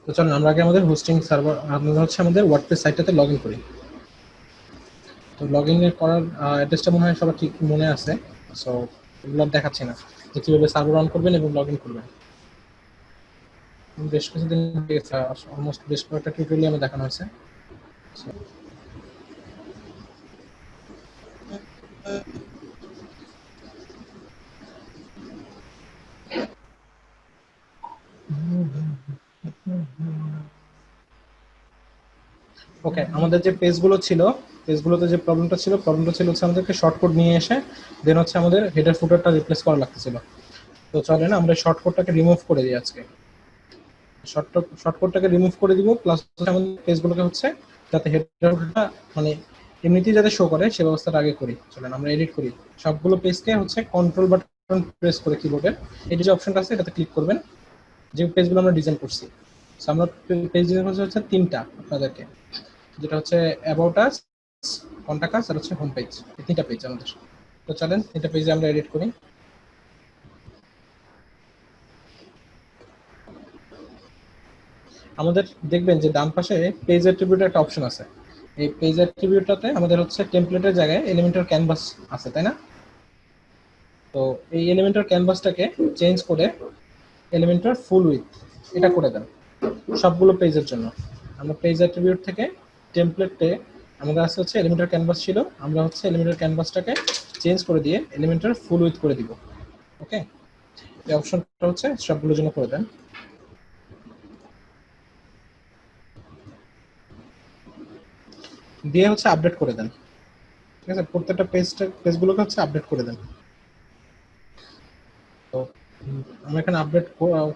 তো চলুন আমরা আগে আমাদের হোস্টিং সার্ভার আমরা হচ্ছে আমাদের ওয়ার্ডপ্রেস সাইটটাতে লগ ইন করি। তো লগ ইন করার অ্যাড্রেসটা মনে হয় সবার ঠিক মনে আছে। সো এগুলো দেখাচ্ছি না যে কীভাবে সার্ভার অন করবেন এবং লগ ইন করবেন। বেশ কিছুদিন হয়ে গেছে, অলমোস্ট বেশ কয়েকটা টিউটোরিয়ালে দেখানো হয়েছে। ওকে, আমাদের যে পেজগুলো ছিল, পেজগুলোতে যে প্রবলেমটা ছিল হচ্ছে আমাদেরকে শর্টকট নিয়ে এসে দেন হচ্ছে আমাদের হেডার ফুটারটা রিপ্লেস করা লাগতেছিল। তো চলে না আমরা শর্টকটটাকে রিমুভ করে দিই আজকে। শর্টকটটাকে রিমুভ করে দিব, প্লাস আমাদের পেজগুলোকে হচ্ছে যাতে হেডারটা মানে এমনিতেই যাতে শো করে সে ব্যবস্থাটা আগে করি। চলেন আমরা এডিট করি সবগুলো পেজকে হচ্ছে কন্ট্রোল বাটন প্রেস করে কিবোর্ডে এডিট যে অপশনটা আছে এটাতে ক্লিক করবেন, যে পেজগুলো আমরা ডিজাইন করছি। আমরা পেজ ডিজাইন করছি হচ্ছে তিনটা আপনাদেরকে, যেটা হচ্ছে অ্যাবাউট আস, কন্টাক্ট আস আর হচ্ছে হোম পেজ, এই তিনটা পেজ আমাদের। তো চলেন তিনটা পেজে আমরা এডিট করি। আমাদের দেখবেন যে ডান পাশে পেজ অ্যাট্রিবিউটের একটা অপশন আছে। এই পেজ অ্যাট্রিবিউটটাতে আমাদের হচ্ছে টেমপ্লেটের জায়গায় এলিমেন্টার ক্যানভাস আছে, তাই না? তো এই এলিমেন্টার ক্যানভাসটাকে চেঞ্জ করে এলিমেন্টার ফুল উইথ এটা করে দেন সবগুলো পেজের জন্য। আমরা পেজ অ্যাট্রিবিউট থেকে টেমপ্লেটে আমাদের আছে হচ্ছে এলিমেন্টার ক্যানভাস ছিল, আমরা হচ্ছে এলিমেন্টার ক্যানভাসটাকে চেঞ্জ করে দিয়ে এলিমেন্টার ফুল উইথ করে দিব। ওকে, এই অপশনটা হচ্ছে সবগুলোর জন্য করে দেন। দিয়ে হচ্ছে আপডেট করে দেন। ঠিক আছে, প্রত্যেকটা পেজগুলোকে হচ্ছে আপডেট করে দেন। তো আমার এখানে আপডেট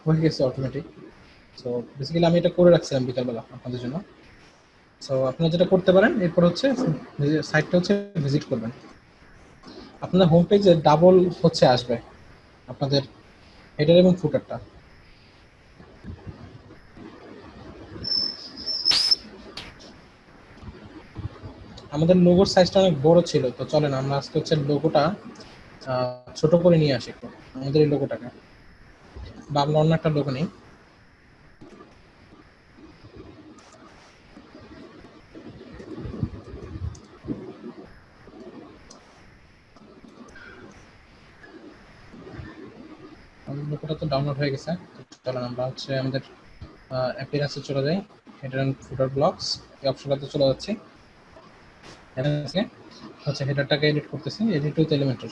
হয়ে গেছে অটোমেটিক। সো বেসিক্যালি আমি এটা করে রাখছিলাম বিকালবেলা আপনাদের জন্য। সো আপনারা যেটা করতে পারেন এরপর হচ্ছে সাইটটা হচ্ছে ভিজিট করবেন। আপনাদের হোম পেজে ডাবল হচ্ছে আসবে আপনাদের হেডার এবং ফুটারটা। আমাদের লোগোর সাইজটা অনেক বড় ছিল, তো চলেন আমরা আজকে হচ্ছে লোগোটা ছোট করে নিয়ে আসি একটু আমাদের এই লোগোটাকে, বা আমরা অন্য একটা লোগো নিই। আমাদের লোগোটা তো ডাউনলোড হয়ে গেছে। চলেন আমরা হচ্ছে আমাদের অ্যাপিয়ারেন্সে চলে যাই, হেডার এন্ড ফুটার ব্লকস এই অপশনটাতে চলে যাচ্ছি। হচ্ছে হেডারটাকে এডিট করতেছি, এডিট উইথ এলিমেন্টার।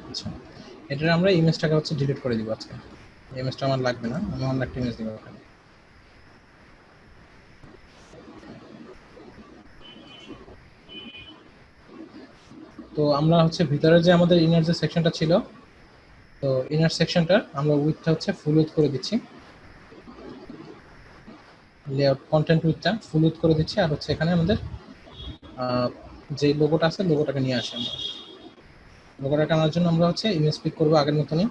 আচ্ছা, এটার আমরা ইমেজটাকে হচ্ছে ডিলিট করে দিব আজকে। ইমেজটা আমার লাগবে না, আমি অন্য একটা ইমেজ দিব এখানে। তো আমরা হচ্ছে ভিতরে যে আমাদের ইনার যে সেকশনটা ছিল, তো ইনার সেকশনটা আমরা উইথটা হচ্ছে ফুল উইথ করে দিচ্ছি, লেআউট কন্টেন্ট উইথটা ফুল উইথ করে দিচ্ছি। আর হচ্ছে এখানে আমাদের যে লোগোটা আছে লোগোটাকে নিয়ে আসি আমরা। লোগোটা টানার জন্য আমরা হচ্ছে ইমেজ পিক করবো আগের মতনই।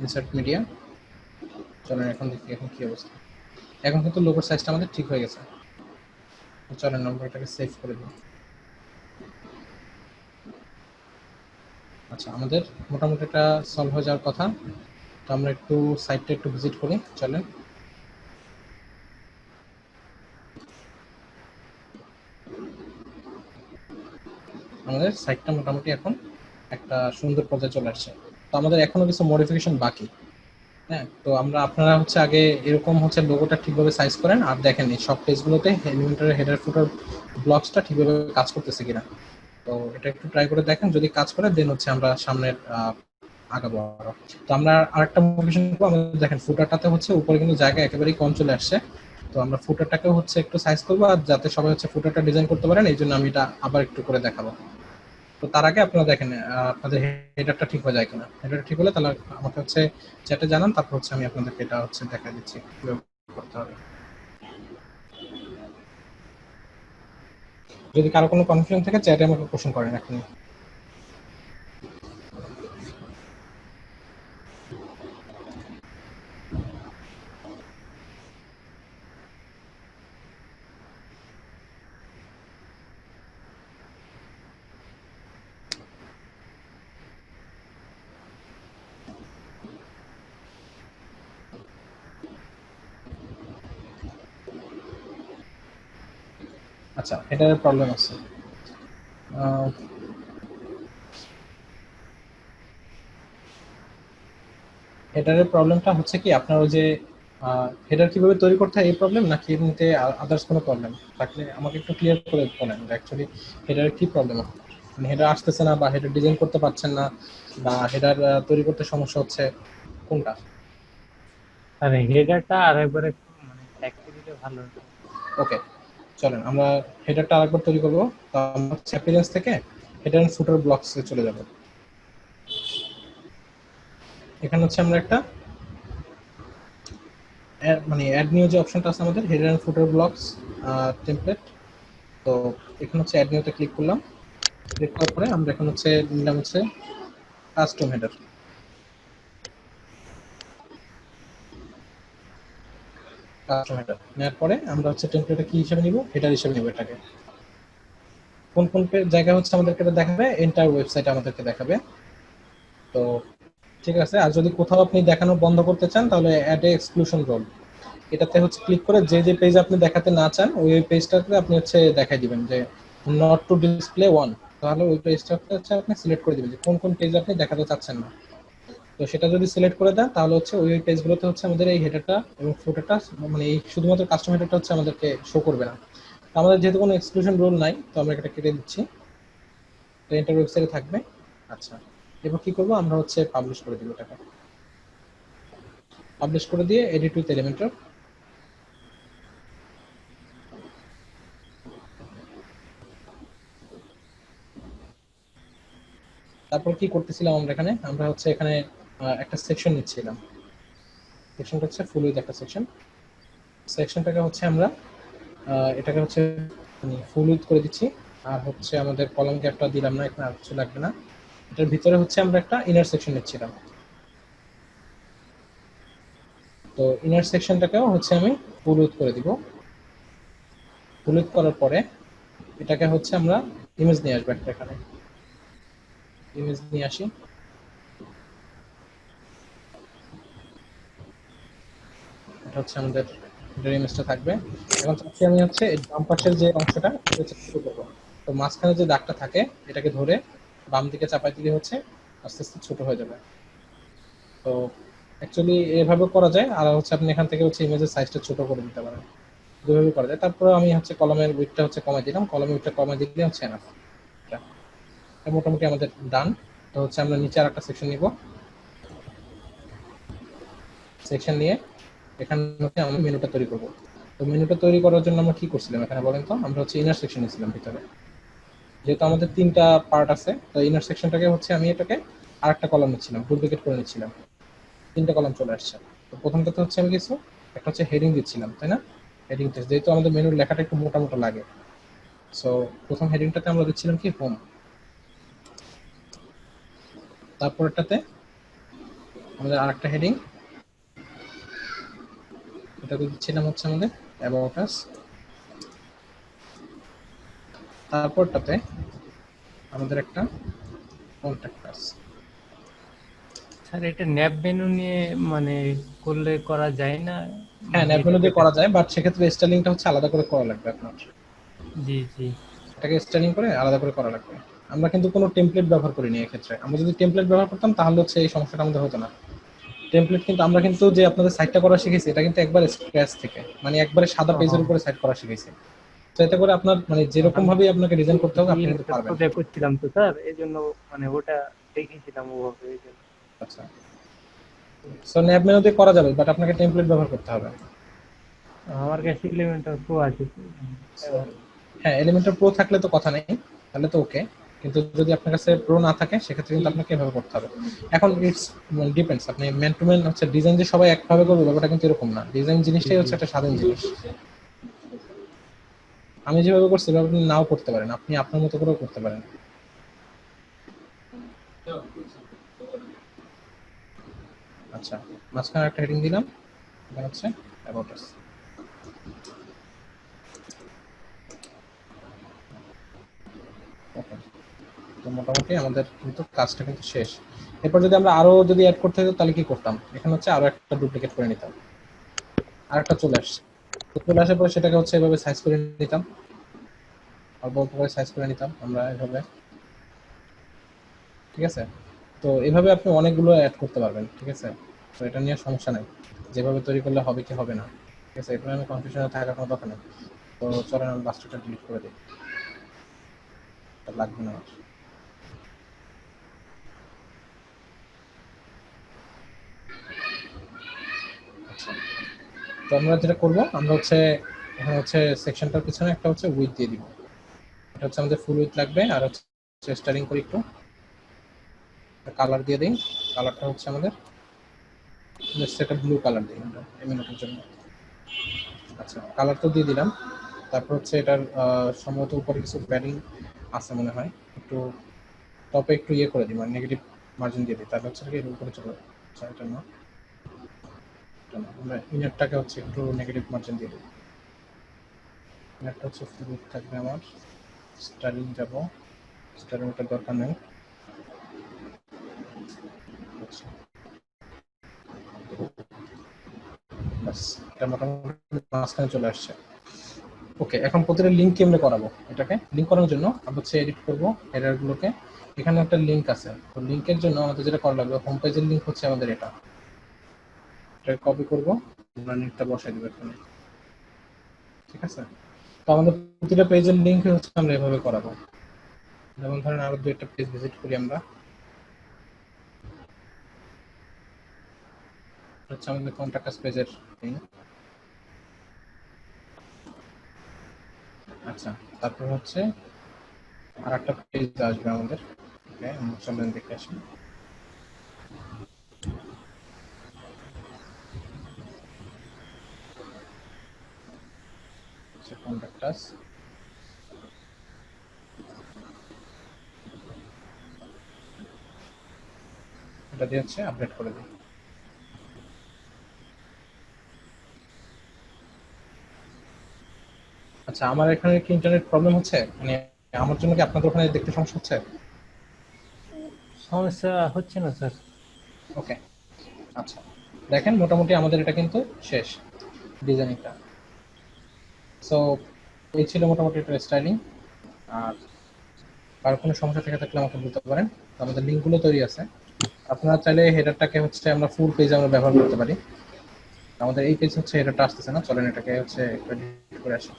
ইনসার্ট মিডিয়া, চলেন এখন দেখি এখন কি অবস্থা। এখন কিন্তু লোগোর সাইজটা আমাদের ঠিক হয়ে গেছে। চলেন আমরা এটাকে সেভ করে দিই। আচ্ছা, আমাদের মোটামুটি এটা সলভ হয়ে যাওয়ার কথা। তো আমরা একটু সাইটটা একটু ভিজিট করি, চলেন। আমাদের সাইটটা মোটামুটি এখন একটা সুন্দর পর্যায়ে চলে আসছে। তো আমাদের এখনো কিছু মডিফিকেশন বাকি। হ্যাঁ, তো আমরা আপনারা হচ্ছে আগে এরকম হচ্ছে লোগোটা ঠিকভাবে সাইজ করেন আর দেখেন এই সব পেজগুলোতে এলিমেন্টারের হেডার ফুটার ব্লকসটা ঠিকভাবে কাজ করতেছে কিনা। তো এটা একটু ট্রাই করে দেখেন, যদি কাজ করে দেন হচ্ছে আমরা সামনের আগাবো আরো। তো আমরা আরেকটা মডিফিকেশন করবো, আমাদের দেখেন ফুটারটাতে হচ্ছে উপরে কিন্তু জায়গা একেবারেই কম চলে আসছে। তো আমরা ফুটারটাকেও হচ্ছে একটু সাইজ করবো, আর যাতে সবাই হচ্ছে ফুটারটা ডিজাইন করতে পারেন এই জন্য আমি এটা আবার একটু করে দেখাবো। তো তার আগে আপনারা দেখেন আপনাদের হেডারটা ঠিক হয়ে যায় কিনা। হেডারটা ঠিক হলে তাহলে আমাকে হচ্ছে চ্যাটে জানান, তারপর হচ্ছে আমি আপনাদেরকে এটা হচ্ছে দেখা দিচ্ছি। করতে হবে। যদি কারো কোনো কনফিউশন থাকে চ্যাটে আমাকে কোশ্চেন করেন এখন। আচ্ছা, হেডারের প্রবলেম আছে। হেডারের প্রবলেমটা হচ্ছে কি আপনার ওই যে হেডার কিভাবে তৈরি করতে হয় এই প্রবলেম, নাকি এমনিতে আদার্স কোনো প্রবলেম থাকলে আমাকে একটু ক্লিয়ার করে বলেন অ্যাকচুয়ালি হেডারের কি প্রবলেম, মানে হেডার আসতেছে না বা হেডার ডিজাইন করতে পারছেন না বা হেডার তৈরি করতে সমস্যা হচ্ছে, কোনটা? আরে হেডারটা আরেকবার একটু মানে দেখতে দিলে ভালো হতো। ওকে, চলেন আমরা হেডারটা আরেকবার তৈরি করবো। তো আমরা হচ্ছে অ্যাপিয়ারেন্স থেকে হেডার এন্ড ফুটার ব্লকসে চলে যাব। এখানে হচ্ছে আমরা একটা মানে অ্যাড নিউ যে অপশনটা আছে আমাদের header and footer blocks template, তো এখানে হচ্ছে অ্যাড নিউতে ক্লিক করলাম। ক্লিক করার পরে আমরা এখন হচ্ছে নিলাম হচ্ছে কাস্টম হেডার। কাস্টম হেডার নেওয়ার পরে আমরা হচ্ছে টেমপ্লেটটা কি হিসেবে নিব, হেডার হিসেবে নিব এটাকে। কোন কোন জায়গায় হচ্ছে আমাদেরকে এটা দেখাবে, এন্টার ওয়েবসাইট আমাদেরকে দেখাবে। তো ঠিক আছে, আর যদি কোথাও আপনি দেখানো বন্ধ করতে চান তাহলে অ্যাড এ এক্সক্লুশন রোল, এটাতে হচ্ছে ক্লিক করে যে যে পেজ আপনি দেখাতে না চান ওই পেজটাকে আপনি হচ্ছে দেখাই দিবেন যে নট টু ডিসপ্লে ওয়ান, তাহলে ওই পেজটাকে হচ্ছে আপনি সিলেক্ট করে দিবেন যে কোন কোন পেজ আপনি দেখাতে চাচ্ছেন না। তো সেটা যদি সিলেক্ট করে দেন তাহলে হচ্ছে ওই পেজগুলোতে হচ্ছে আমাদের এই হেডারটা এবং ফুটারটা, মানে এই শুধুমাত্র কাস্টম হেডারটা হচ্ছে আমাদেরকে শো করবে না। তো আমাদের যেহেতু কোনো এক্সক্লুশন রুল নাই তো আমরা এটা কেটে দিচ্ছি, তো এন্টার ওয়েবসাইটে থাকবে। আচ্ছা, এবার কি করবো, আমরা হচ্ছে পাবলিশ করে দিব এটাকে। পাবলিশ করে দিয়ে এডিট উইথ এলিমেন্টর, তারপর কি করতেছিলাম আমরা এখানে, আমরা হচ্ছে এখানে একটা সেকশন নিচ্ছিলাম। সেকশনটা হচ্ছে ফুল উইথ একটা সেকশন। সেকশনটাকে হচ্ছে আমরা এটাকে হচ্ছে ফুল উইথ করে দিচ্ছি। আর হচ্ছে আমাদের কলাম গ্যাপটা দিলাম না, এখানে আর কিছু লাগবে না। এটার ভিতরে হচ্ছে আমরা একটা ইনার সেকশন নিচ্ছিলাম। তো ইনার সেকশনটাকেও হচ্ছে আমি ফুল উইথ করে দিব। ফুল উইথ করার পরে এটাকে হচ্ছে আমরা ইমেজ নিয়ে আসবো একটা, এখানে ইমেজ নিয়ে আসি। এটা হচ্ছে আমাদের ইমেজটা থাকবে। এখন চাচ্ছি আমি হচ্ছে বাম পাশের যে অংশটা এটা হচ্ছে ছোট করবো। তো মাঝখানে যে দাগটা থাকে এটাকে ধরে বাম দিকে চাপাই দিলে হচ্ছে আস্তে আস্তে ছোট হয়ে যাবে। তো অ্যাকচুয়ালি এভাবে করা যায়, আর হচ্ছে আপনি এখান থেকে হচ্ছে ইমেজের সাইজটা ছোট করে দিতে পারেন, দুভাবে করা যায়। তারপরে আমি হচ্ছে কলমের উইডথটা হচ্ছে কমাই দিলাম, কলমের উইডথটা কমাই দিলে হচ্ছে এনাফ। এটা মোটামুটি আমাদের ডান। তো হচ্ছে আমরা নিচে আর একটা সেকশন নিব। সেকশন নিয়ে এখানে হচ্ছে আমরা মেনুটা তৈরি করব। তো মেনুটা তৈরি করার জন্য আমরা কি করছিলাম এখানে বলেন তো, আমরা হচ্ছে ইনার সেকশন নিয়েছিলাম ভিতরে। যেহেতু আমাদের তিনটা পার্ট আছে তো ইনার সেকশনটাকে হচ্ছে আমি এটাকে আরেকটা কলাম নিচ্ছিলাম, ডুপ্লিকেট করে নিচ্ছিলাম, তিনটা কলাম চলে আসছে। তো প্রথমটাতে হচ্ছে আমি কিছু একটা হচ্ছে হেডিং দিচ্ছিলাম, তাই না? হেডিং টেক্সট, যেহেতু আমাদের মেনুর লেখাটা একটু মোটা মোটা লাগে, সো প্রথম হেডিংটাতে আমরা দিচ্ছিলাম কি হোম। তারপরটাতে আমাদের আরেকটা হেডিং, এটাতে দিচ্ছিলাম হচ্ছে আমাদের অ্যাবাউট আস। তারপরটাতে আমাদের একটা কন্ট্যাক্ট আস। স্যার এটা ন্যাব মেনু নিয়ে মানে করলে করা যায় না? হ্যাঁ, মানে ন্যাব এটা মেনু দিয়ে বেটার। করা যায়, বাট সেক্ষেত্রে স্টাইলিংটা হচ্ছে আলাদা করে করা লাগবে আপনার। জি জি। এটাকে স্টাইলিং করে আলাদা করে করা লাগবে। আমরা কিন্তু কোনো টেমপ্লেট ব্যবহার করিনি এক্ষেত্রে। আমরা যদি টেমপ্লেট ব্যবহার করতাম তাহলে হচ্ছে এই সমস্যাটা আমাদের হতো না। টেমপ্লেট কিন্তু আমরা কিন্তু যে আপনাদের সাইটটা করা শিখেছি এটা কিন্তু একবার স্ক্র্যাচ থেকে, মানে একবারে সাদা পেজের ও, উপরে সাইট করা শিখেছি। তো এতে করে আপনার মানে যেরকম আমি ভাবেই আপনাকে ডিজাইন করতে হবে আপনি কিন্তু একটা পারবেন। প্রজেক্ট করছিলাম তো স্যার, এই জন্য মানে ওটা দেখেছিলাম ওভাবে, এই জন্য। আচ্ছা, সো ন্যাব মেনু দিয়ে করা যাবে, বাট আপনাকে টেমপ্লেট ব্যবহার করতে হবে। আমার কাছে এলিমেন্টার প্রো আছে তো, সো হ্যাঁ, এলিমেন্টর প্রো থাকলে তো কথা নেই, তাহলে তো ওকে। কিন্তু যদি আপনার কাছে প্রো না থাকে সেক্ষেত্রে কিন্তু আপনাকে এভাবে করতে হবে। এখন ইটস ডিপেন্ডস, আপনি ম্যান টু ম্যান হচ্ছে ডিজাইন যে সবাই একভাবে করবে ব্যাপারটা কিন্তু এরকম না। ডিজাইন জিনিসটাই হচ্ছে একটা স্বাধীন জিনিস। আমি যেভাবে করছি সেভাবে আপনি নাও করতে পারেন, আপনি আপনার মতো করেও করতে পারেন। আচ্ছা, মাঝখানে একটা হেডিং দিলাম, এটা হচ্ছে অ্যাবাউট আস। ওকে, তো মোটামুটি আমাদের কিন্তু কাজটা কিন্তু শেষ। এরপর যদি আমরা আরো যদি অ্যাড করতে হতো তাহলে কি করতাম, এখানে হচ্ছে আরো একটা ডুপ্লিকেট করে নিতাম, আর একটা চলে আসছে। তো চলে আসার পরে সেটাকে হচ্ছে এভাবে সাইজ করে নিতাম, অল্প অল্প করে সাইজ করে নিতাম আমরা এভাবে, ঠিক আছে। তো এভাবে আপনি অনেকগুলো অ্যাড করতে পারবেন, ঠিক আছে। তো এটা নিয়ে সমস্যা নাই, যেভাবে তৈরি করলে হবে কি হবে না, ঠিক আছে, এটা আমি কনফিউশনে থাকার কোনো দরকার নেই। তো চলেন আমি বাস্টারটা ডিলিট করে দিই, এটা লাগবে না আমার। আচ্ছা, তো আমরা যেটা করব, আমরা হচ্ছে এখানে হচ্ছে সেকশনটার পিছনে একটা হচ্ছে উইথ দিয়ে দিব, এটা হচ্ছে আমাদের ফুল উইথ লাগবে। আর হচ্ছে স্টারিং করি একটু, কালার দিয়ে দিই, কালারটা হচ্ছে আমাদের সেটা ব্লু কালার দিই আমরা এমিনেটের জন্য। আচ্ছা, কালার তো দিয়ে দিলাম। তারপর হচ্ছে এটার সম্ভবত উপরে কিছু প্যাডিং আছে মনে হয়, একটু টপে একটু ইয়ে করে দিই, মানে নেগেটিভ মার্জিন দিয়ে দিই, তাহলে হচ্ছে কি এর উপরে চলে যাবে। আচ্ছা, এটা না, এটা না, আমরা ইনারটাকে হচ্ছে একটু নেগেটিভ মার্জিন দিয়ে দিই। ইনারটা হচ্ছে ফুল থাকবে আমার। স্টাইলিং যাব, স্টাইলিংটার দরকার নেই। আচ্ছা, বাস, এটা মোটামুটি মাঝখানে চলে আসছে। ওকে, এখন প্রতিটা লিঙ্ক কেমনে করাবো, এটাকে লিঙ্ক করার জন্য আমরা হচ্ছে এডিট করবো হেডার গুলোকে। এখানে একটা লিঙ্ক আছে, তো লিঙ্কের জন্য আমাদের যেটা করা লাগবে, হোম পেজের লিঙ্ক হচ্ছে আমাদের এটা, এটা কপি করবো, আমরা লিঙ্কটা বসাই দেবো এখানে, ঠিক আছে। তো আমাদের প্রতিটা পেজের লিঙ্ক হচ্ছে আমরা এভাবে করাবো। যেমন ধরেন আরো দু একটা পেজ ভিজিট করি আমরা, হচ্ছে আমাদের কন্টাক্ট আস পেজের লিঙ্ক। আচ্ছা, তারপর হচ্ছে আর একটা পেজ আসবে আমাদের। ওকে, আমরা চলেন দেখে আসি। কন্টাক্ট আস, এটা দিয়ে হচ্ছে আপডেট করে দিই। আচ্ছা, আমার এখানে কি ইন্টারনেট প্রবলেম হচ্ছে, মানে আমার জন্য কি আপনাদের ওখানে দেখতে সমস্যা হচ্ছে? সমস্যা হচ্ছে না স্যার। ওকে, আচ্ছা, দেখেন মোটামুটি আমাদের এটা কিন্তু শেষ ডিজাইনিংটা। সো এই ছিল মোটামুটি এটা স্টাইলিং। আর কারো কোনো সমস্যা থেকে থাকলে আমাকে বলতে পারেন। তো আমাদের লিঙ্কগুলো তৈরি আছে, আপনারা চাইলে হেডারটাকে হচ্ছে আমরা ফুল পেজ আমরা ব্যবহার করতে পারি। আমাদের এই পেজ হচ্ছে হেডারটা আসতেছে না, চলেন এটাকে হচ্ছে একটু এডিট করে আসি।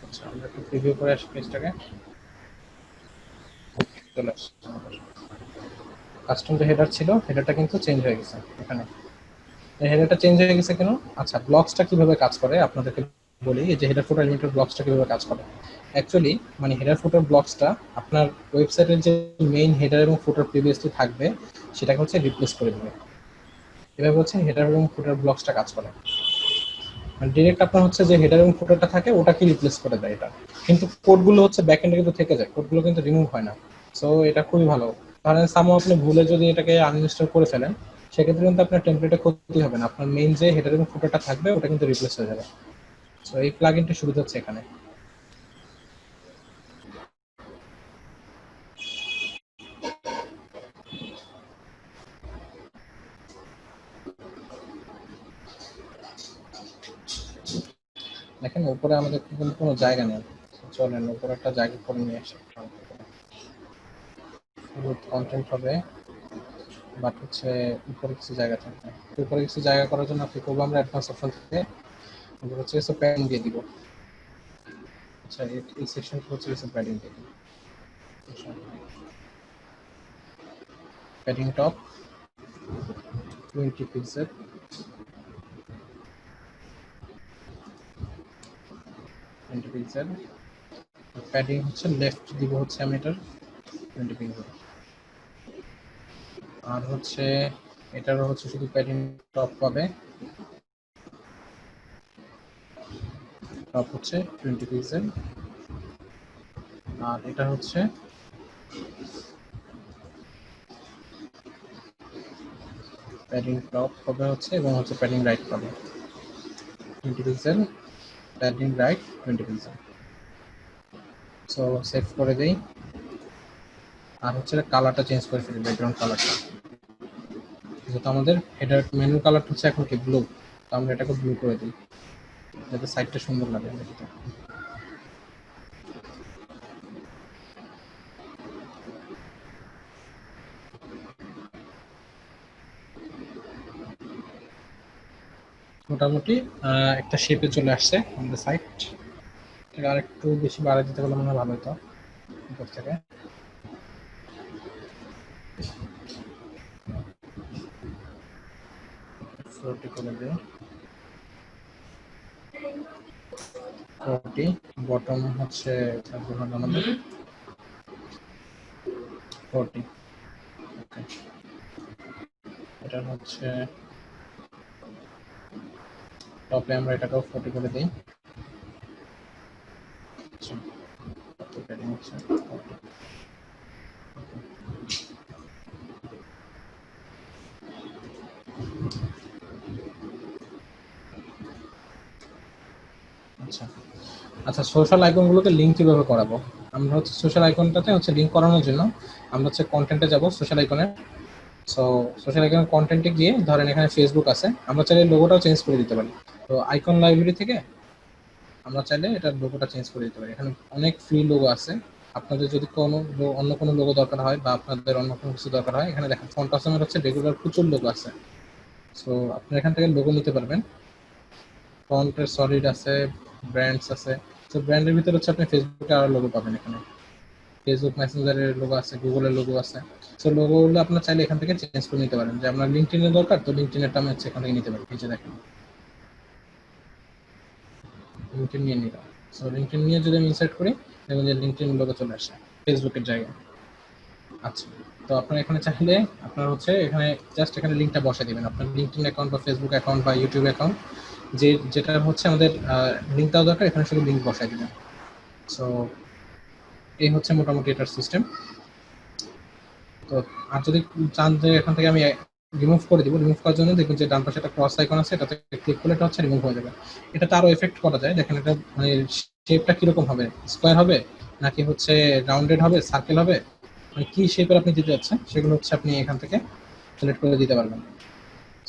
আচ্ছা, আমরা একটু প্রিভিউ করে আসি পেজটাকে, চলে আসছে আমাদের কাস্টম যে হেডার ছিল, হেডারটা কিন্তু চেঞ্জ হয়ে গেছে এখানে। হেডারটা চেঞ্জ হয়ে গেছে কেন? আচ্ছা, ব্লকসটা কিভাবে কাজ করে আপনাদেরকে বলি। এই যে হেডার ফুটার এলিমেন্টের ব্লকসটা কিভাবে কাজ করে, অ্যাকচুয়ালি মানে হেডার ফুটার ব্লকসটা আপনার ওয়েবসাইটের যে মেইন হেডার এবং ফুটার প্রিভিয়াসলি থাকবে সেটাকে হচ্ছে রিপ্লেস করে দেবে। এভাবে হচ্ছে হেডার এবং ফুটার ব্লকসটা কাজ করে, মানে ডিরেক্ট আপনার হচ্ছে যে হেডার এবং ফুটারটা থাকে ওটাকে রিপ্লেস করে দেয় এটা। কিন্তু কোডগুলো হচ্ছে ব্যাকএন্ডে কিন্তু থেকে যায়, কোডগুলো কিন্তু রিমুভ হয় না। সো এটা খুবই ভালো। ধরেন সামো আপনি ভুলে যদি এটাকে আনইনস্টল করে ফেলেন, সেক্ষেত্রে কিন্তু আপনার টেমপ্লেটে ক্ষতি হবে না, আপনার মেইন যে হেডার এবং ফুটারটা থাকবে ওটা কিন্তু রিপ্লেস হয়ে যাবে। সো এই প্লাগইনটির সুবিধা হচ্ছে এখানে। দেখেন উপরে আমাদের কিন্তু কোনো জায়গা নেই, চলেন উপরে একটা জায়গা করে নিয়ে আসি। কন্টেন্ট হবে বাট হচ্ছে উপরে কিছু জায়গা থাকবে। উপরে কিছু জায়গা করার জন্য কি করবো আমরা, অ্যাডভান্স অপশন থেকে হচ্ছে কিছু প্যাডিং দিয়ে দিব। আচ্ছা, এই সেকশনটা হচ্ছে কিছু প্যাডিং দিয়ে দিব। প্যাডিং টপ 20 পিক্সেল, প্যাডিং হচ্ছে লেফট দিব হচ্ছে আমি এটার 20 পিক্সেল। আর হচ্ছে এটারও হচ্ছে শুধু প্যাডিং টপ পাবে, টপ হচ্ছে 20 পিক্সেল। আর এটা হচ্ছে প্যাডিং টপ হবে হচ্ছে, এবং হচ্ছে প্যাডিং রাইট পাবে 20 pixel, padding right 20 pixel. So save করে দেই। আর হচ্ছে কালারটা চেঞ্জ করে ফেলি, ব্যাকগ্রাউন্ড কালারটা। যেহেতু আমাদের হেডার মেনু কালারটা হচ্ছে এখন কি ব্লু, তো আমরা এটাকে ব্লু করে দিই যাতে সাইডটা সুন্দর লাগে দেখতে। মোটামুটি একটা শেপে চলে আসছে আমাদের সাইট। আর একটু বেশি বাড়াই দিতে পারলে মনে হয় ভালো হতো উপর থেকে। ফ্লোরটি করে দিই 40, বটম হচ্ছে থাকবে হলো আমাদের 40। ওকে, এটা হচ্ছে টপে আমরা এটাকেও 40 করে দিই। আচ্ছা, টপে প্যাডিং হচ্ছে 40। আচ্ছা আচ্ছা, সোশ্যাল আইকনগুলোকে লিঙ্ক কিভাবে করাবো? আমরা হচ্ছে সোশ্যাল আইকনটাতে হচ্ছে লিঙ্ক করানোর জন্য আমরা হচ্ছে কন্টেন্টে যাব, সোশ্যাল আইকনের। সো সোশ্যাল আইকনের কন্টেন্টে গিয়ে ধরেন এখানে ফেসবুক আছে, আমরা চাইলে লোগোটাও চেঞ্জ করে দিতে পারি। তো আইকন লাইব্রেরি থেকে আমরা চাইলে এটার লোগোটা চেঞ্জ করে দিতে পারি। এখানে অনেক ফ্রি লোগো আছে। আপনাদের যদি কোনো অন্য কোনো লোগো দরকার হয় বা আপনাদের অন্য কোনো কিছু দরকার হয়, এখানে দেখেন ফন্ট আসামের হচ্ছে রেগুলার প্রচুর লোগো আছে। সো আপনি এখান থেকে লোগো নিতে পারবেন। ফন্টের সলিড আছে, ব্র্যান্ডস আছে। তো ব্র্যান্ডের ভিতরে হচ্ছে আপনি ফেসবুকে আরো লোগো পাবেন। এখানে ফেসবুক মেসেঞ্জারের লোগো আছে, গুগলের লোগো আছে। সো লোগোগুলো আপনার চাইলে এখান থেকে চেঞ্জ করে নিতে পারেন। যে আপনার লিঙ্কডইনের দরকার, তো লিঙ্কডইনেরটা আমি হচ্ছে এখান থেকে নিতে পারি। নিচে দেখেন লিঙ্কডইন নিয়ে নিলাম। সো লিঙ্কডইন নিয়ে যদি আমি ইনসার্ট করি, দেখবেন যে লিঙ্কডইন লোগো চলে আসে ফেসবুকের জায়গায়। আচ্ছা, তো আপনার এখানে চাইলে আপনার হচ্ছে এখানে জাস্ট এখানে লিঙ্কটা বসাই দিবেন, আপনার লিঙ্কডইন অ্যাকাউন্ট বা ফেসবুক অ্যাকাউন্ট বা ইউটিউব অ্যাকাউন্ট, যেটা হচ্ছে আমাদের লিঙ্ক দেওয়া দরকার, এখানে শুধু লিঙ্ক বসাই দিবেন। সো এই হচ্ছে মোটামুটি এটার সিস্টেম। তো আর যদি চান যে এখান থেকে আমি রিমুভ করে দিব, রিমুভ করার জন্য দেখবেন যে ডান পাশে একটা ক্রস আইকন আছে, এটাতে ক্লিক করলে এটা হচ্ছে রিমুভ হয়ে যাবে। এটাতে আরো এফেক্ট করা যায়। দেখেন এটা মানে শেপটা কিরকম হবে, স্কোয়ার হবে নাকি হচ্ছে রাউন্ডেড হবে, সার্কেল হবে, মানে কি শেপের আপনি দিতে যাচ্ছেন সেগুলো হচ্ছে আপনি এখান থেকে সিলেক্ট করে দিতে পারবেন।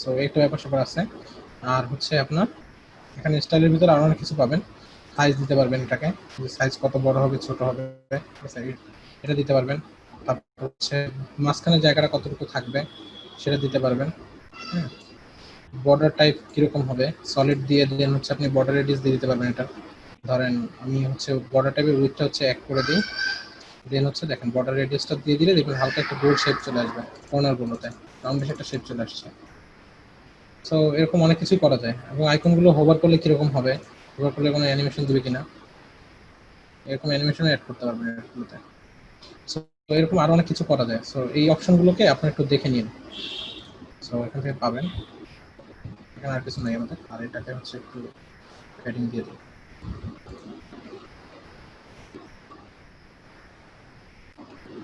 সো একটা ব্যাপার স্যাপার আছে। আর হচ্ছে আপনার এখানে স্টাইলের ভিতরে আরো অনেক কিছু পাবেন। সাইজ দিতে পারবেন, এটাকে সাইজ কত বড় হবে ছোট হবে এটা দিতে পারবেন। তারপর হচ্ছে মাঝখানে জায়গাটা কতটুকু থাকবে সেটা দিতে পারবেন। হ্যাঁ, বর্ডার টাইপ কিরকম হবে, সলিড দিয়ে দেন হচ্ছে আপনি বর্ডার রেডিয়াস দিয়ে দিতে পারবেন। এটা ধরেন আমি হচ্ছে বর্ডার টাইপের উইথটা হচ্ছে 1 করে দিই, দেন হচ্ছে দেখেন বর্ডার রেডিয়াসটা দিয়ে দিলে দেখবেন হালকা একটা গোল শেপ চলে আসবে কর্নার গুলোতে, রাউন্ডিশ একটা শেপ চলে আসছে। সো এরকম অনেক কিছুই করা যায়। এবং আইকনগুলো হোভার করলে কিরকম হবে, হোভার করলে কোনো অ্যানিমেশন দিবে কিনা, এরকম অ্যানিমেশন অ্যাড করতে পারবেন এগুলোতে। সো এরকম আরো অনেক কিছু করা যায়। সো এই অপশনগুলোকে আপনি একটু দেখে নিন। সো এখান থেকে পাবেন। এখানে আর কিছু নেই আমাদের। আর এটাকে হচ্ছে একটু হেডিং দিয়ে দিই।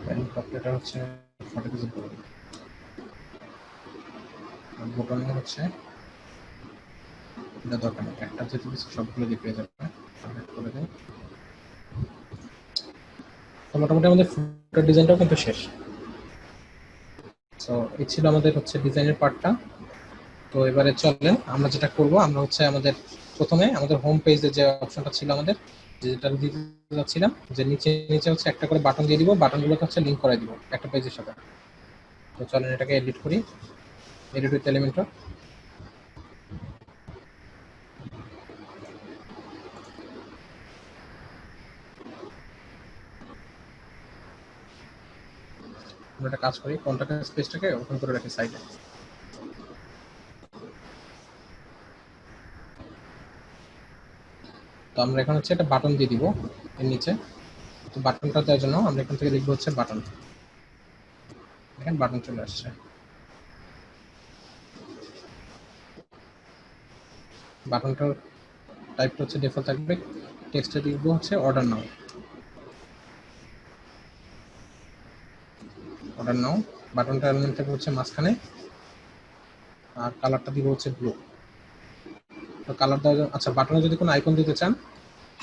হেডিং টপটা হচ্ছে 40 পিক্সেল করে দিই। আর বোটামে হচ্ছে এটা দরকার নেই, একটা যেহেতু কিছু সবগুলো দিয়ে পেয়ে যাবে করে দিই। তো মোটামুটি আমাদের ফুটার ডিজাইনটাও কিন্তু শেষ। সো এই ছিল আমাদের হচ্ছে ডিজাইনের পার্টটা। তো এবারে চলেন আমরা যেটা করব, আমরা হচ্ছে আমাদের প্রথমে আমাদের হোম পেজে যে অপশনটা ছিল আমাদের, যেটা দিতে যাচ্ছিলাম, যে নিচে নিচে হচ্ছে একটা করে বাটন দিয়ে দিব, বাটনগুলোকে হচ্ছে লিংক করে দিব একটা পেজের সাথে। তো চলেন এটাকে এডিট করি, এডিট উইথ এলিমেন্টর। আমরা একটা কাজ করি, কন্ট্যাক্ট স্পেসটাকে ওপেন করে রাখি সাইডে। তো আমরা এখন হচ্ছে একটা বাটন দিয়ে দিব এর নিচে। তো বাটনটা দেওয়ার জন্য আমরা এখান থেকে লিখবো হচ্ছে বাটন। দেখেন বাটন চলে আসছে। বাটনটার টাইপটা হচ্ছে ডিফল্ট থাকবে, টেক্সটে লিখবো হচ্ছে অর্ডার নাও, অর্ডার নাও। বাটনটা এলিমেন্ট থাকবে হচ্ছে মাঝখানে, আর কালারটা দিব হচ্ছে ব্লু। তো কালার দেওয়া, আচ্ছা বাটনে যদি কোনো আইকন দিতে চান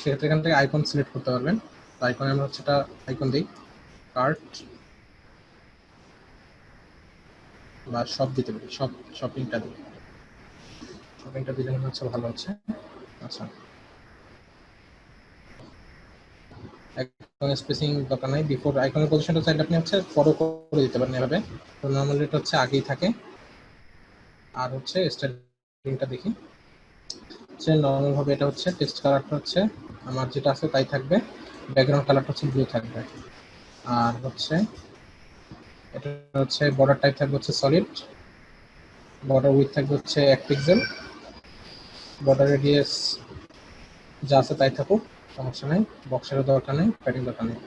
সেক্ষেত্রে এখান থেকে আইকন সিলেক্ট করতে পারবেন। তো আইকনে আমরা হচ্ছে একটা আইকন দিই, কার্ট বা শপ দিতে পারি, শপিংটা দিই, শপিংটা দিলে মনে হচ্ছে ভালো হচ্ছে। আচ্ছা আইকনের স্পেসিং দরকার নাই, বিফোর আইকনের পজিশনটা চাইলে আপনি হচ্ছে ফলো করে দিতে পারেন এভাবে। তো নর্মালি এটা হচ্ছে আগেই থাকে। আর হচ্ছে স্টাইলিংটা দেখি, হচ্ছে নর্মাল ভাবে এটা হচ্ছে টেক্সট কালারটা হচ্ছে আমার যেটা আছে তাই থাকবে, ব্যাকগ্রাউন্ড কালারটা হচ্ছে ব্লু থাকবে। আর হচ্ছে এটা হচ্ছে বর্ডার টাইপ থাকবে হচ্ছে সলিড, বর্ডার উইথ থাকবে হচ্ছে 1 পিক্সেল, বর্ডার রেডিয়াস যা আছে তাই থাকুক, সমস্যা নেই, বক্সের দরকার নেই, প্যাডিং দরকার নেই।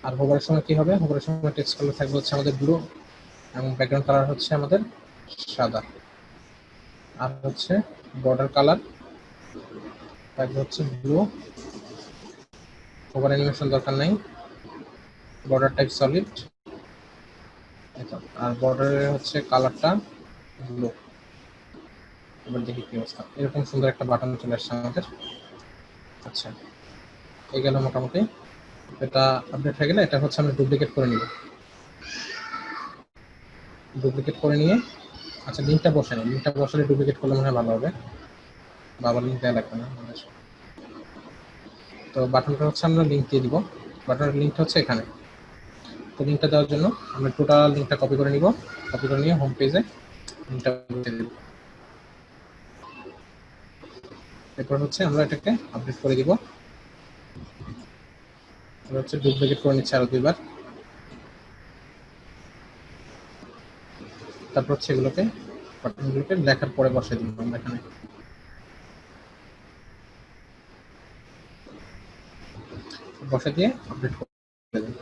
আর হোভারের সময় কি হবে, হোভারের সময় টেক্সট কালার থাকবে হচ্ছে আমাদের ব্লু এবং ব্যাকগ্রাউন্ড কালার হচ্ছে আমাদের সাদা। আর হচ্ছে বর্ডার কালার থাকবে হচ্ছে ব্লু, হোভার অ্যানিমেশন দরকার নেই, বর্ডার টাইপ সলিড, আর বর্ডারের হচ্ছে কালারটা ব্লু। এবার দেখি কি অবস্থা, এরকম সুন্দর একটা বাটন চলে আসছে আমাদের। আচ্ছা এই গেল মোটামুটি, এটা আপডেট হয়ে গেলে এটা হচ্ছে আমরা ডুপ্লিকেট করে নিব, ডুপ্লিকেট করে নিয়ে আচ্ছা লিঙ্কটা বসে নিই, লিঙ্কটা বসালে ডুপ্লিকেট করলে মনে হয় ভালো হবে, বাবার লিঙ্ক দেওয়া লাগবে না আমাদের। তো বাটনটা হচ্ছে আমরা লিঙ্ক দিয়ে দিব, বাটনের লিঙ্কটা হচ্ছে এখানে। তো লিঙ্কটা দেওয়ার জন্য আমরা টোটাল লিঙ্কটা কপি করে নিব, কপি করে নিয়ে হোম পেজে লিঙ্কটা দিয়ে দিব। এরপর হচ্ছে আমরা এটাকে আপডেট করে দিব, এবার হচ্ছে ডুপ্লিকেট করে নিচ্ছে আরো দুইবার। তারপর হচ্ছে এগুলোকে বাটনগুলোকে লেখার পরে বসে দিব আমরা এখানে। বসে দিয়ে আপডেট করে দিই।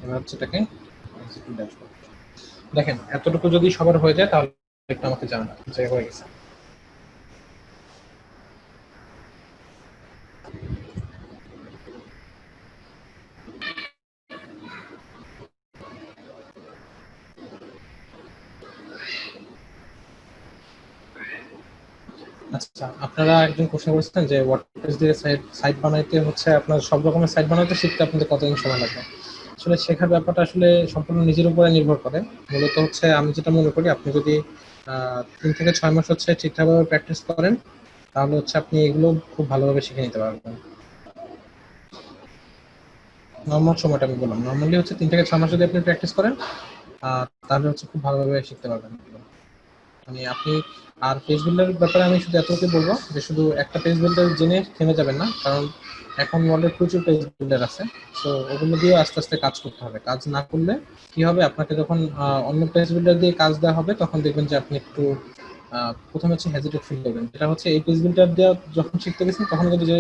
এবার হচ্ছে এটাকে দেখেন এতটুকু যদি সবার হয়ে যায় তাহলে একটু আমাকে জানান যে হয়ে গেছে। আচ্ছা আপনারা একজন প্রশ্ন করেছিলেন যে ওয়ার্ডপ্রেস দিয়ে সাইট বানাইতে হচ্ছে আপনার সব রকমের সাইট বানাইতে শিখতে আপনাদের কতদিন সময় লাগবে। আসলে শেখার ব্যাপারটা আসলে সম্পূর্ণ নিজের উপরে নির্ভর করে। মূলত হচ্ছে আমি যেটা মনে করি আপনি যদি 3 থেকে 6 মাস হচ্ছে ঠিকঠাকভাবে প্র্যাকটিস করেন তাহলে হচ্ছে আপনি এগুলো খুব ভালোভাবে শিখে নিতে পারবেন। নর্মাল সময়টা আমি বললাম, নর্মালি হচ্ছে 3 থেকে 6 মাস যদি আপনি প্র্যাকটিস করেন তাহলে হচ্ছে খুব ভালোভাবে শিখতে পারবেন। মানে আপনি আর পেজ বিল্ডার ব্যাপারে আমি শুধু এতটুকু বলবো যে শুধু একটা পেজ বিল্ডার জেনে থেমে যাবেন না, কারণ এখন ওয়ার্ল্ডে প্রচুর পেজ বিল্ডার আছে। সো ওগুলো দিয়ে আস্তে আস্তে কাজ করতে হবে, কাজ না করলে কি হবে আপনাকে যখন অন্য পেজ বিল্ডার দিয়ে কাজ দেওয়া হবে তখন দেখবেন যে আপনি একটু প্রথমে হচ্ছে হেজিটেট ফিল করবেন, যেটা হচ্ছে এই পেজ বিল্ডার দেওয়া যখন শিখতে গেছেন তখন কিন্তু যে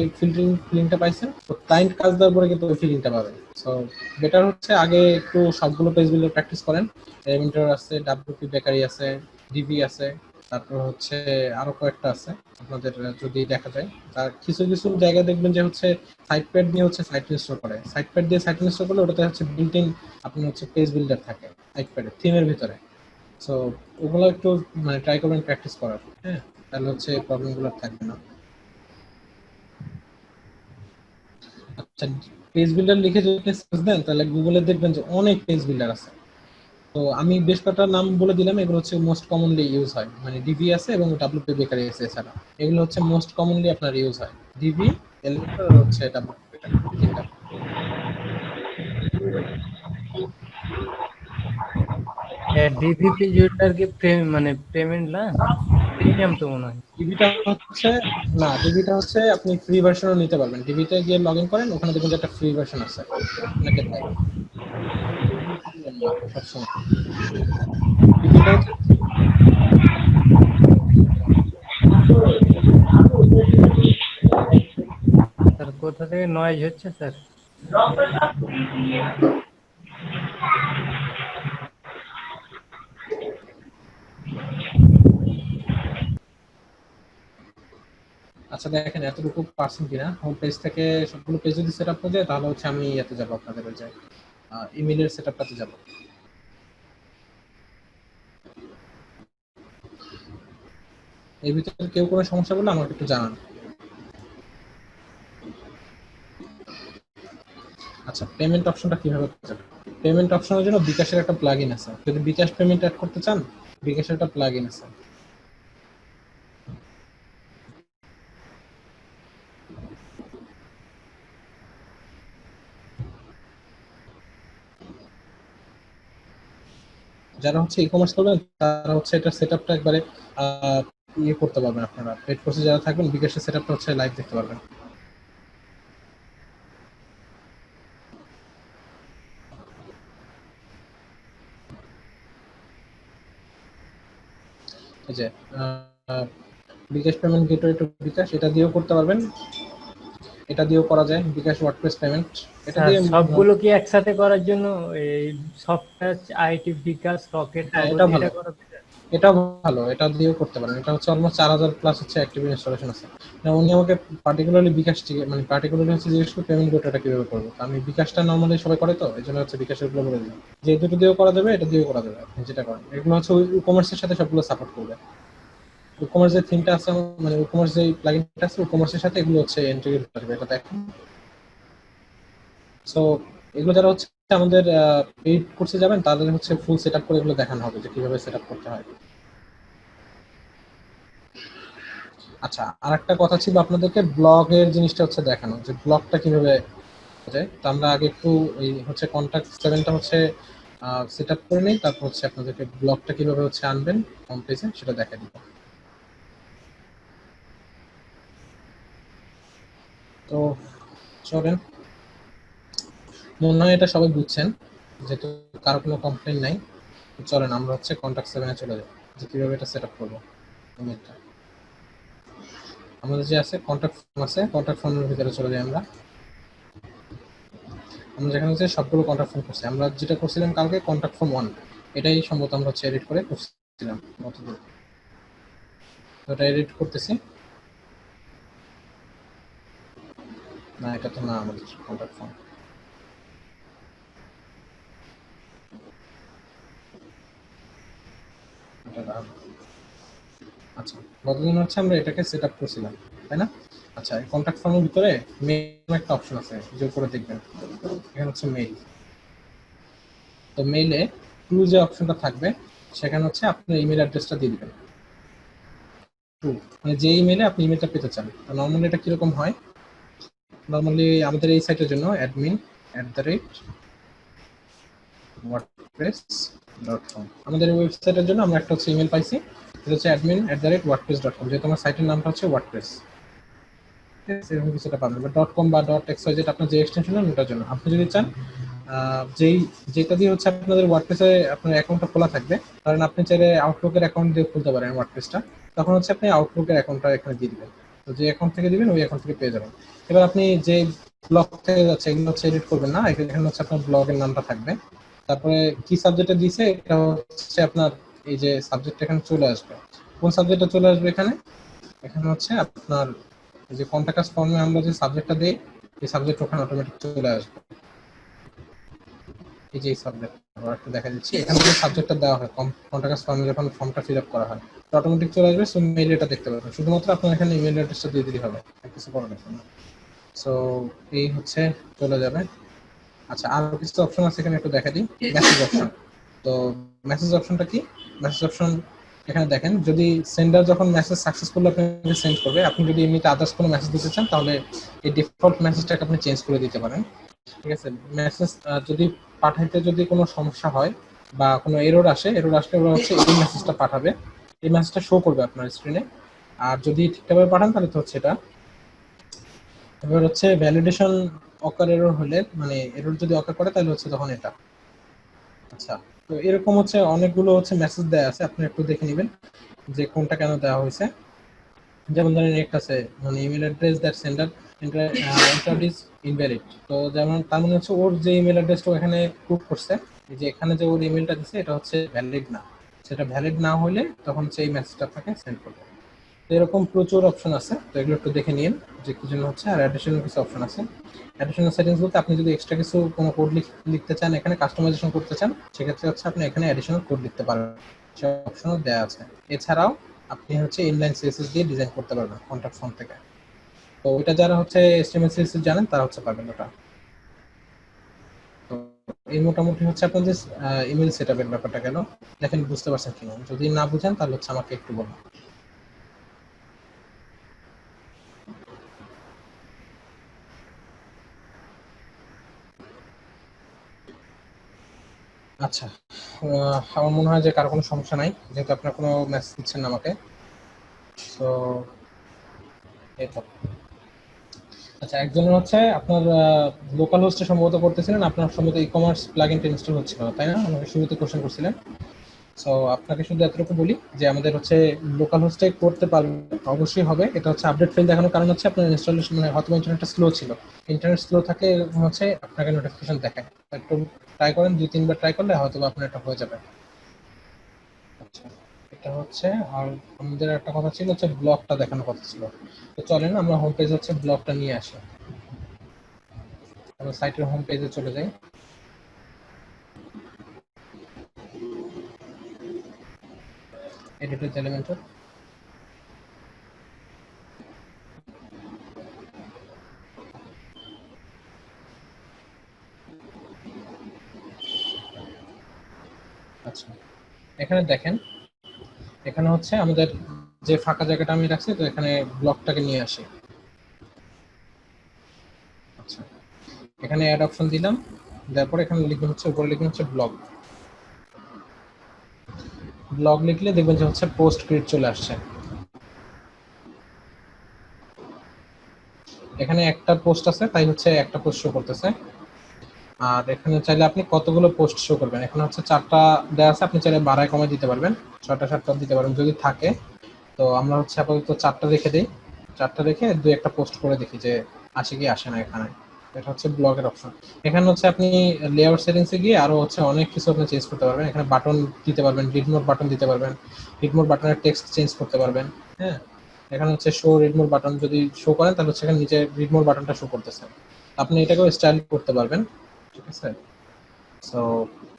ফিলিংটা পাইছেন তো ক্লায়েন্ট কাজ দেওয়ার পরে কিন্তু ওই ফিলিংটা পাবেন। সো বেটার হচ্ছে আগে একটু সবগুলো পেজ বিল্ডার প্র্যাকটিস করেন, এলিমেন্টর আছে, ডাব্লিউপি বেকারি আছে, ডিবি আছে, তারপর হচ্ছে আরো কয়েকটা আছে আপনাদের যদি দেখা যায়। তার কিছু কিছু জায়গায় দেখবেন যে হচ্ছে সাইট প্যাড দিয়ে হচ্ছে সাইট ইনস্টল করে, সাইট প্যাড দিয়ে সাইট ইনস্টল করলে ওটাতে হচ্ছে বিল্ট ইন আপনার হচ্ছে পেজ বিল্ডার থাকে সাইট প্যাডে থিমের ভিতরে। সো ওগুলো একটু মানে ট্রাই করবেন প্র্যাকটিস করার, হ্যাঁ তাহলে হচ্ছে প্রবলেমগুলো থাকবে না। আচ্ছা পেজ বিল্ডার লিখে যদি আপনি সার্চ দেন তাহলে গুগলে দেখবেন যে অনেক পেজ বিল্ডার আছে। তো আমি বেশ কয়েকটা নাম বলে দিলাম, এগুলো হচ্ছে মোস্ট কমনলি ইউজ হয়, মানে ডিবি আছে এবং ডাব্লিউপি বেকারি আছে, এছাড়া এগুলো হচ্ছে মোস্ট কমনলি আপনার ইউজ হয়, ডিবি, এলিমেন্টর আর হচ্ছে ডাব্লিউপি বেকারি, তিনটা। ডিভিপি যেটার কি মানে পেমেন্ট না, প্রিমিয়াম তো মনে হয়। ডিবিটা হচ্ছে, না ডিবিটা হচ্ছে আপনি ফ্রি ভার্সনও নিতে পারবেন। ডিবিতে গিয়ে লগ ইন করেন, ওখানে দেখবেন যে একটা ফ্রি ভার্সন আছে, আপনাকে দেয়। না, সবসময় ডিবিটা হচ্ছে স্যার কোথা থেকে নয়েজ হচ্ছে স্যার? আচ্ছা দেখেন এতটুকু পার্সেন্ট কিনা হোম পেজ থেকে সবগুলো পেজ যদি সেট আপ হয়ে যায়, তাহলে হচ্ছে আমি এতে যাবো, আপনাদের ওই যে ইমেলের সেট আপটাতে যাবো। এর ভিতরে কেউ কোনো সমস্যা বললে আমাকে একটু জানান। আচ্ছা, পেমেন্ট অপশনটা কিভাবে করতে হবে? পেমেন্ট অপশনের জন্য বিকাশের একটা প্লাগইন আছে, যদি বিকাশ পেমেন্ট অ্যাড করতে চান, বিকাশের একটা প্লাগইন আছে। যারা হচ্ছে ই কমার্স করবেন তারা হচ্ছে এটা সেটআপটা একবারে ইয়ে করতে পারবেন, আপনারা পেড কোর্সে যারা থাকবেন বিকাশের সেটআপটা হচ্ছে লাইভ দেখতে পারবেন। এই যে বিকাশ পেমেন্ট গেটওয়ে টু বিকাশ, এটা দিয়েও করতে পারবেন, এটা দিয়েও করা যায়। বিকাশ ওয়ার্ডপ্রেস পেমেন্ট, এটা স্যার দিয়ে সবগুলো কি একসাথে করার জন্য এই সফটওয়্যার আইটি বিকাশ রকেট হ্যাঁ নগদ এটা এটা ভালো, করা better? এটা ভালো, এটা দিয়েও করতে পারেন। এটা হচ্ছে অলমোস্ট 4000 প্লাস হচ্ছে অ্যাক্টিভ ইনস্টলেশন আছে। উনি আমাকে পার্টিকুলারলি বিকাশ থেকে মানে পার্টিকুলারলি হচ্ছে জিজ্ঞেস করে পেমেন্ট গেটওয়েটা কিভাবে করবো, তো আমি বিকাশটা নর্মালি সবাই করে, তো এই জন্য হচ্ছে বিকাশের গুলো বলে দিলাম যে এই দুটো দিয়েও করা যাবে, এটা দিয়েও করা যাবে, আপনি যেটা করেন। এগুলো হচ্ছে ই কমার্সের সাথে সবগুলো সাপোর্ট করবে। ই কমার্স যে থিমটা আছে মানে ই কমার্স যে প্লাগইনটা আছে ই কমার্সের সাথে এগুলো হচ্ছে ইন্টিগ্রেট করবে, এটা দেখেন। সো এগুলো যারা হচ্ছে আমাদের পেইড কোর্সে যাবেন তাদের হচ্ছে ফুল সেটআপ করে এগুলো দেখানো হবে যে কিভাবে সেটআপ করতে হয়। আচ্ছা, আরেকটা কথা ছিল আপনাদেরকে ব্লগের জিনিসটা হচ্ছে দেখানো, যে ব্লগটা কিভাবে যায়। তো আমরা আগে একটু এই হচ্ছে কন্টাক্ট সেভেনটা হচ্ছে সেট আপ করে নিই, তারপর হচ্ছে আপনাদেরকে ব্লগটা কিভাবে হচ্ছে আনবেন হোম পেজে সেটা দেখা দিব। তো চলেন, মনে হয় এটা সবাই বুঝছেন, যেহেতু কারো কোনো কমপ্লেন নাই। তো চলেন আমরা হচ্ছে কন্টাক্ট সেভেনে চলে যাই, যে কিভাবে এটা সেট আপ করবো ইমেলটা। আমাদের যে আছে কন্টাক্ট ফর্ম আছে, কন্টাক্ট ফর্মের ভিতরে চলে যাই আমরা। আমরা যেখানে হচ্ছে সবগুলো কন্টাক্ট ফর্ম করছি, আমরা যেটা করছিলাম কালকে কন্টাক্ট ফর্ম 1, এটাই সম্ভবত আমরা হচ্ছে এডিট করে করছিলাম গতদিন। তো এটা এডিট করতেছি। না এটা তো না আমাদের কন্টাক্ট ফর্ম, এটা না। আচ্ছা, গতদিন হচ্ছে আমরা এটাকে সেট আপ করছিলাম, তাই না? আচ্ছা, এই কন্টাক্ট ফর্মের ভিতরে মেইল একটা অপশন আছে, যে উপরে দেখবেন এখানে হচ্ছে মেইল। তো মেইলে টু যে অপশনটা থাকবে সেখানে হচ্ছে আপনার ইমেল অ্যাড্রেসটা দিয়ে দিবেন। টু মানে যে ইমেলে আপনি ইমেলটা পেতে চান। তো নর্মালি এটা কিরকম হয়, নর্মালি আমাদের এই সাইটের জন্য admin@wordpress.com, আমাদের ওয়েবসাইটের জন্য আমরা একটা হচ্ছে ইমেল পাইছি, এটা হচ্ছে admin@wordpress.com, যেহেতু আমার সাইটের নামটা হচ্ছে ওয়ার্ডপ্রেস, এরকম কিছুটা পাবেন, বা .com বা .xyz আপনার যে এক্সটেনশন নেন ওটার জন্য। আপনি যদি চান যেটা দিয়ে হচ্ছে আপনাদের ওয়ার্ডপ্রেসে আপনার অ্যাকাউন্টটা খোলা থাকবে, কারণ আপনি চাইলে আউটলুকের অ্যাকাউন্ট দিয়ে খুলতে পারেন ওয়ার্ডপ্রেসটা, তখন হচ্ছে আপনি আউটলুকের অ্যাকাউন্টটা এখানে দিয়ে দিবেন। তো যে অ্যাকাউন্ট থেকে দিবেন ওই অ্যাকাউন্ট থেকে পেয়ে যাবেন। এবার আপনি যে ব্লগ থেকে যাচ্ছে এগুলো হচ্ছে এডিট করবেন না, এখানে হচ্ছে আপনার ব্লগের নামটা থাকবে, তারপরে কি সাবজেক্টে দিছে এটা হচ্ছে আপনার এই যে সাবজেক্ট এখানে চলে আসবে। কোন সাবজেক্টটা চলে আসবে এখানে, এখানে হচ্ছে আপনার এই যে কন্টাক্ট ফর্মে আমরা যে সাবজেক্টটা দিই এই সাবজেক্ট ওখানে অটোমেটিক চলে আসবে। এই যে সাবজেক্ট একটা দেখা যাচ্ছে এখানে যে সাবজেক্টটা দেওয়া হয় কন্টাক্ট ফর্মে যখন ফর্মটা ফিল আপ করা হয়, তো অটোমেটিক চলে আসবে। সো মেইল এটা দেখতে পাবেন, শুধুমাত্র আপনার এখানে ইমেল অ্যাড্রেসটা দিয়ে দিতে হবে, আর কিছু করার দরকার নেই। সো এই হচ্ছে চলে যাবে। আচ্ছা, আর কিছু অপশন আছে এখানে একটু দেখা দিই। মেসেজ অপশন, তো মেসেজ অপশনটা কি? মেসেজ অপশন এখানে দেখেন, যদি সেন্ডার যখন মেসেজ সাকসেসফুল আপনাকে সেন্ড করবে, আপনি যদি এমনিতে আদার্স কোনো মেসেজ দিতে চান তাহলে এই ডিফল্ট মেসেজটাকে আপনি চেঞ্জ করে দিতে পারেন। ঠিক আছে, মেসেজ যদি পাঠাইতে যদি কোনো সমস্যা হয় বা কোনো এরর আসলে ওরা হচ্ছে এই মেসেজটা পাঠাবে, এই মেসেজটা শো করবে আপনার স্ক্রিনে। আর যদি ঠিকঠাকভাবে পাঠান তাহলে তো হচ্ছে এটা। এবার হচ্ছে ভ্যালিডেশন অকার এরর হলে, মানে এরর যদি অকার করে তাহলে হচ্ছে তখন এটা। আচ্ছা, তো এরকম হচ্ছে অনেকগুলো হচ্ছে মেসেজ দেয়া আছে, আপনি একটু দেখে নেবেন যে কোনটা কেন দেওয়া হয়েছে। যেমন ধরেন একটা আছে মানে email address that sender entered is invalid. তো যেমন তার মানে হচ্ছে ওর যে ইমেল অ্যাড্রেসটা এখানে পুট করছে, যে এখানে যে ওর ইমেলটা দিছে এটা হচ্ছে ভ্যালিড না। সেটা ভ্যালিড না হলে তখন হচ্ছে এই মেসেজটা আপনাকে সেন্ড করবে। তো এরকম প্রচুর অপশন আছে, তো এগুলো একটু দেখে নিন যে কি জন্য হচ্ছে। আর অ্যাডিশনাল কিছু অপশন আছে। অ্যাডিশনাল সেটিংস বলতে আপনি যদি এক্সট্রা কিছু কোনো কোড লিখতে চান, এখানে কাস্টমাইজেশন করতে চান, সেক্ষেত্রে হচ্ছে আপনি এখানে অ্যাডিশনাল কোড লিখতে পারবেন, সে অপশনও দেওয়া আছে। এছাড়াও আপনি হচ্ছে ইনলাইন সিএসএস দিয়ে ডিজাইন করতে পারবেন কন্ট্যাক্ট ফর্ম থেকে। তো ওইটা যারা হচ্ছে এইচটিএমএল সিএসএস জানেন তারা হচ্ছে পারবেন ওটা। তো এই মোটামুটি হচ্ছে আপনাদের ইমেল সেটআপের ব্যাপারটা গেল। দেখেন বুঝতে পারছেন কিনা, যদি না বুঝেন তাহলে হচ্ছে আমাকে একটু বলুন। আচ্ছা, আমার মনে হয় যে কারো কোনো সমস্যা নাই, যেহেতু আপনার কোনো মেসেজ দিচ্ছেন না আমাকে। তো এই তো। আচ্ছা, একজনের হচ্ছে আপনার লোকাল হোস্টে সম্ভবত করতেছিলেন, আপনার সম্ভবত ই কমার্স প্লাগইনটা ইনস্টল হচ্ছিল না, তাই না? আমাকে শুরুতে কোশ্চেন করছিলেন। সো আপনাকে শুধু এতটুকু বলি যে আমাদের হচ্ছে লোকাল হোস্টে করতে পারবেন, অবশ্যই হবে। এটা হচ্ছে আপডেট ফেল দেখানোর কারণ হচ্ছে আপনার ইনস্টলেশন মানে হয়তো ইন্টারনেটটা স্লো ছিল। ইন্টারনেট স্লো থাকলে এরকম হচ্ছে আপনাকে নোটিফিকেশন দেখায়। একটু ট্রাই করেন, 2-3 বার ট্রাই করলে হয়তো আপনার এটা হয়ে যাবে। আচ্ছা, এটা হচ্ছে। আর আমাদের একটা কথা ছিল হচ্ছে ব্লগটা দেখানোর কথা ছিল। তো চলেন আমরা হোম পেজ হচ্ছে ব্লগটা নিয়ে আসি। আমরা সাইটের হোম পেজে চলে যাই। Editor Elementor. আচ্ছা, এখানে দেখেন, এখানে হচ্ছে আমাদের যে ফাঁকা জায়গাটা আমি রাখছি, তো এখানে ব্লকটাকে নিয়ে আসি। আচ্ছা, এখানে অ্যাড অপশন দিলাম, তারপর এখানে লিখবেন হচ্ছে, উপরে লিখবেন হচ্ছে ব্লগ। ব্লগ লিখলে দেখবেন যে হচ্ছে পোস্ট গ্রিড চলে আসছে। এখানে একটা পোস্ট আছে তাই হচ্ছে একটা পোস্ট শো করতেছে। আর এখানে চাইলে আপনি কতগুলো পোস্ট শো করবেন, এখানে হচ্ছে 4টা দেওয়া আছে, আপনি চাইলে বাড়ায় কমায় দিতে পারবেন, 6টা 7টা দিতে পারবেন যদি থাকে। তো আমরা হচ্ছে আপাতত 4টা রেখে দিই। 4টা রেখে 2-1টা পোস্ট করে দেখি যে আসে কি আসে না এখানে। এটা হচ্ছে ব্লগের অপশন। এখানে হচ্ছে আপনি লেআউট সেটিংসে গিয়ে আরো হচ্ছে অনেক কিছু আপনি চেঞ্জ করতে পারবেন। এখানে বাটন দিতে পারবেন, রিড মোর বাটন দিতে পারবেন, রিড মোর বাটনের টেক্সট চেঞ্জ করতে পারবেন। হ্যাঁ, এখানে হচ্ছে শো রিড মোর বাটন যদি শো করেন তাহলে হচ্ছে এখানে নিচে রিড মোর বাটনটা শো করতেছে। আপনি এটাকেও স্টাইল করতে পারবেন, ঠিক আছে? সো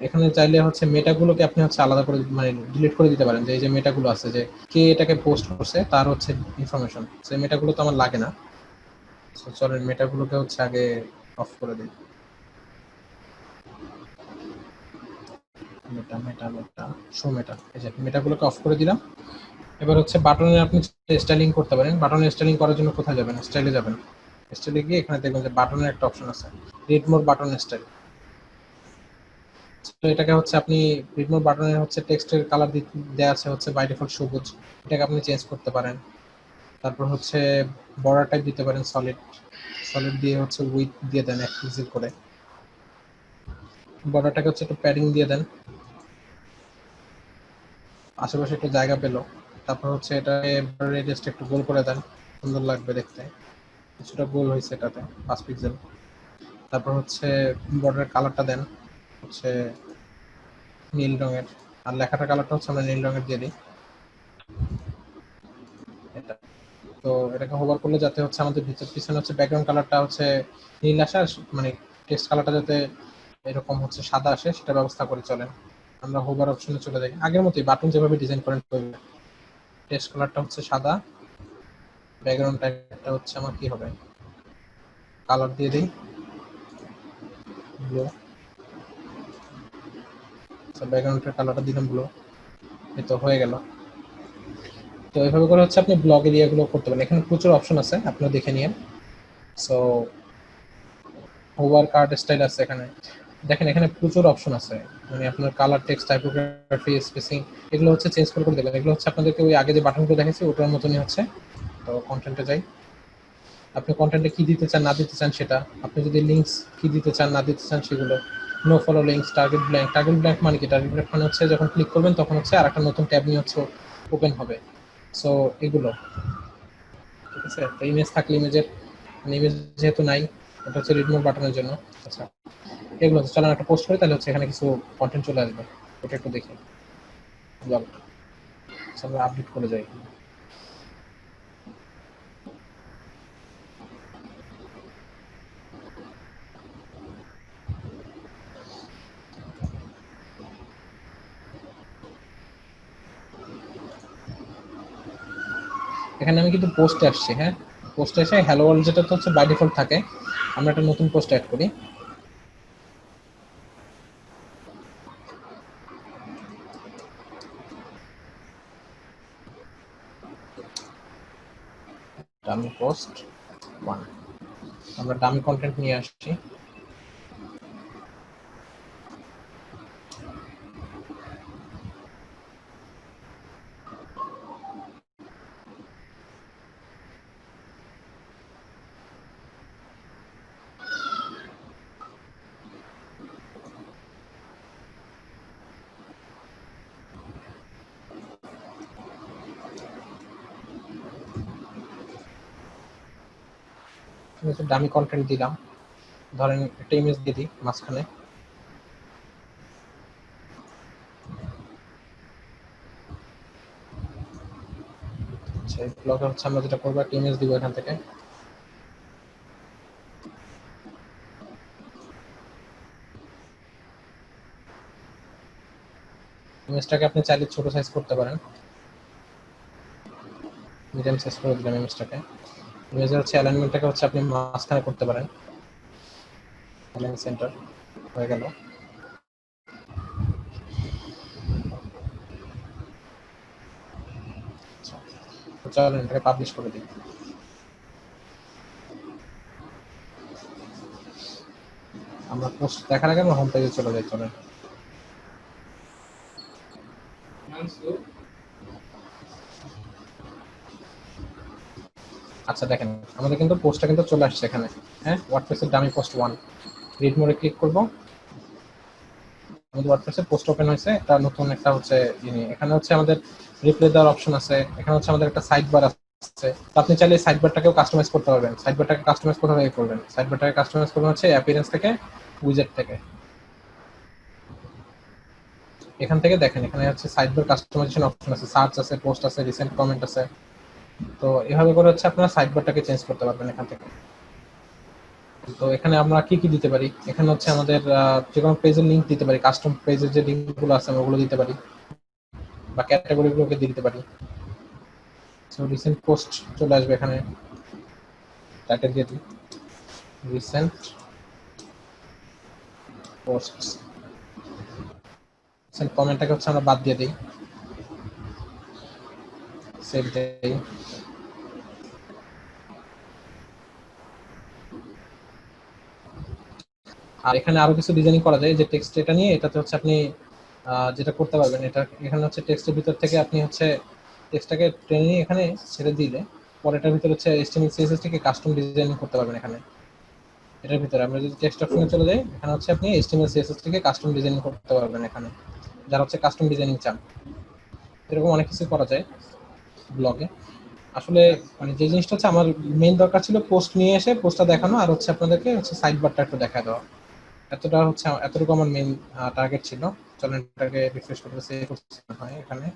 এখানে চাইলে হচ্ছে মেটাগুলোকে আপনি হচ্ছে আলাদা করে মানে ডিলিট করে দিতে পারেন, যে এই যে মেটাগুলো আছে, যে কে এটাকে পোস্ট করছে তার হচ্ছে ইনফরমেশন, সেই মেটাগুলো তো আমার লাগে না। সো চলেন মেটাগুলোকে হচ্ছে আগে অফ করে দিই। মেটা মেটা মেটা শো মেটা, এই যে মেটাগুলোকে অফ করে দিলাম। এবার হচ্ছে বাটনে আপনি স্টাইলিং করতে পারেন। বাটনে স্টাইলিং করার জন্য কোথায় যাবেন? স্টাইলে যাবেন। স্টাইলে গিয়ে এখানে দেখবেন যে বাটনের একটা অপশন আছে, রিড মোর বাটন স্টাইল। তো এটাকে হচ্ছে আপনি রিড মোর বাটনের হচ্ছে টেক্সটের কালার দেওয়া আছে হচ্ছে বাই ডিফল্ট সবুজ, এটাকে আপনি চেঞ্জ করতে পারেন। তারপর হচ্ছে বর্ডার টাইপ দিতে পারেন সলিড, সলিড দিয়ে হচ্ছে উইথ দিয়ে দেন 1 পিক্সেল করে। বর্ডারটাকে হচ্ছে একটু প্যাডিং দিয়ে দেন, আশেপাশে একটু জায়গা পেলো। তারপর হচ্ছে এটা রেডিয়াসটা একটু গোল করে দেন, সুন্দর লাগবে দেখতে। কিছুটা গোল হয়েছে এটাতে 5 পিক্সেল। তারপর হচ্ছে বর্ডারের কালারটা দেন হচ্ছে নীল রঙের, আর লেখাটার কালারটা হচ্ছে আমরা নীল রঙের দিয়ে দিই। এটা, তো এটাকে হোভার করলে যাতে হচ্ছে আমাদের ভিতর পিছনে হচ্ছে ব্যাকগ্রাউন্ড কালারটা হচ্ছে নীল আসে, আর মানে টেক্সট কালারটা যাতে এরকম হচ্ছে সাদা আসে সেটা ব্যবস্থা করে চলেন। আমরা হোভার অপশনে চলে যাই, আগের মতোই বাটন যেভাবে ডিজাইন করেন টেক্সট কালারটা হচ্ছে সাদা, ব্যাকগ্রাউন্ড টাইপটা হচ্ছে আমার কি হবে, কালার দিয়ে দিই ব্লু। আচ্ছা, ব্যাকগ্রাউন্ডের কালারটা দিলাম ব্লু। এই তো হয়ে গেল। তো এইভাবে করে হচ্ছে আপনি ব্লগ এরিয়াগুলো করতে পারেন। এখানে প্রচুর অপশন আছে, আপনারা দেখে নিন। সো হোভার কার্ড স্টাইল আছে এখানে, দেখেন এখানে প্রচুর অপশন আছে, মানে আপনার কালার, টেক্সট, টাইপোগ্রাফি, স্পেসিং, এগুলো হচ্ছে চেঞ্জ করে করে দেবেন। এগুলো হচ্ছে আপনাদেরকে ওই আগে যে বাটনগুলো দেখেছি ওটার মতনই হচ্ছে। তো কন্টেন্টে যাই, আপনি কন্টেন্টে কি দিতে চান না দিতে চান সেটা, আপনি যদি লিঙ্কস কি দিতে চান না দিতে চান সেগুলো, no follow links, target blank. Target blank মানে কি? টার্গেট ব্ল্যাঙ্ক মানে হচ্ছে যখন ক্লিক করবেন তখন হচ্ছে আর একটা নতুন ট্যাব নিয়ে হচ্ছে ওপেন হবে। সো এগুলো ঠিক আছে। তো ইমেজ থাকলে ইমেজের, মানে ইমেজ যেহেতু নাই, এটা হচ্ছে রিড মোর বাটনের জন্য। আচ্ছা, এগুলো হচ্ছে চলেন একটা পোস্ট করি, তাহলে হচ্ছে এখানে কিছু কন্টেন্ট চলে আসবে, ওটা একটু দেখি। ব্লগ, আমরা আপডেট করে যাই। এখানে আমি কিন্তু পোস্টে আসছি, হ্যাঁ পোস্টে এসে হ্যালো ওয়ার্ল্ড যেটা তো হচ্ছে বাই ডিফল্ট থাকে, আমরা একটা নতুন পোস্ট অ্যাড করি। ডামি পোস্ট 1, আমরা ডামি কন্টেন্ট নিয়ে আসছি। ডামি কন্টেন্ট দিলাম, ধরেন একটা ইমেজ দিয়ে দিই মাঝখানে। আচ্ছা, এই ব্লগে হচ্ছে আমরা যেটা করবো একটা ইমেজ দিব এখান থেকে। ইমেজটাকে আপনি চাইলে ছোট সাইজ করতে পারেন, মিডিয়াম সাইজ করে দিলাম ইমেজটাকে। ইমেজের হচ্ছে অ্যালাইনমেন্টটাকে হচ্ছে আপনি মাঝখানে করতে পারেন, অ্যালাইন সেন্টার হয়ে গেল। আচ্ছা, তো চলেন এটাকে পাবলিশ করে দিই। আমরা পোস্ট দেখার আগে আমরা হোম পেজে চলে যাই, চলেন। আচ্ছা দেখেন আমাদের কিন্তু পোস্টটা কিন্তু চলে আসছে এখানে, হ্যাঁ ওয়ার্ডপ্রেসের ডামি পোস্ট 1। রিড মোরে ক্লিক করব, আমাদের ওয়ার্ডপ্রেসে পোস্ট ওপেন হয়েছে, একটা নতুন একটা হচ্ছে এখানে হচ্ছে আমাদের রিপ্লে দেওয়ার অপশন আছে, এখানে হচ্ছে আমাদের একটা সাইড বার আছে। তো আপনি চাইলে সাইড বারটাকেও কাস্টমাইজ করতে পারবেন। সাইড বারটাকে কাস্টমাইজ কোথাও থেকে করবেন? সাইড বারটাকে কাস্টমাইজ করবেন হচ্ছে অ্যাপিয়ারেন্স থেকে, উইজেট থেকে। এখান থেকে দেখেন এখানে হচ্ছে সাইড বার কাস্টমাইজেশন অপশন আছে, সার্চ আছে, পোস্ট আছে, রিসেন্ট কমেন্ট আছে। তো এভাবে করে হচ্ছে আপনারা সাইড বারটাকে চেঞ্জ করতে পারবেন এখান থেকে। তো এখানে আমরা কি কি দিতে পারি? এখানে হচ্ছে আমাদের যে কোনো পেজের লিংক দিতে পারি, কাস্টম পেজের যে লিংকগুলো আছে আমরা ওগুলো দিতে পারি, বা ক্যাটাগরিগুলোকে দিতে পারি। সো রিসেন্ট পোস্ট চলে আসবে এখানে, টাইটেল দিয়ে দিই রিসেন্ট পোস্ট। রিসেন্ট কমেন্টটাকে হচ্ছে আমরা বাদ দিয়ে দিই, সেভ দেই। আর এখানে আরো কিছু ডিজাইনিং করা যায়, যে টেক্সট এটা নিয়ে এটাতে হচ্ছে আপনি যেটা করতে পারবেন, এটা এখানে হচ্ছে টেক্সটের ভিতর থেকে আপনি হচ্ছে টেক্সটটাকে টেনে নিয়ে এখানে ছেড়ে দিলে পরে এটার ভিতরে হচ্ছে HTML CSS থেকে কাস্টম ডিজাইনিং করতে পারবেন। এখানে এটার ভিতরে আমরা যদি টেক্সট অপশনে চলে যাই, এখানে হচ্ছে আপনি HTML CSS থেকে কাস্টম ডিজাইনিং করতে পারবেন। এখানে যারা হচ্ছে কাস্টম ডিজাইনিং চান, এরকম অনেক কিছু করা যায় ব্লগে। আসলে মানে যে জিনিসটা হচ্ছে আমার মেইন দরকার ছিল পোস্ট নিয়ে এসে পোস্টটা দেখানো, আর হচ্ছে আপনাদেরকে হচ্ছে সাইড বারটা একটু দেখা দেওয়া। এতটা হচ্ছে এতটুকু আমার মেইন টার্গেট ছিল। চলেন এটাকে রিফ্রেশ করে সেভ করতে হয়, এখানে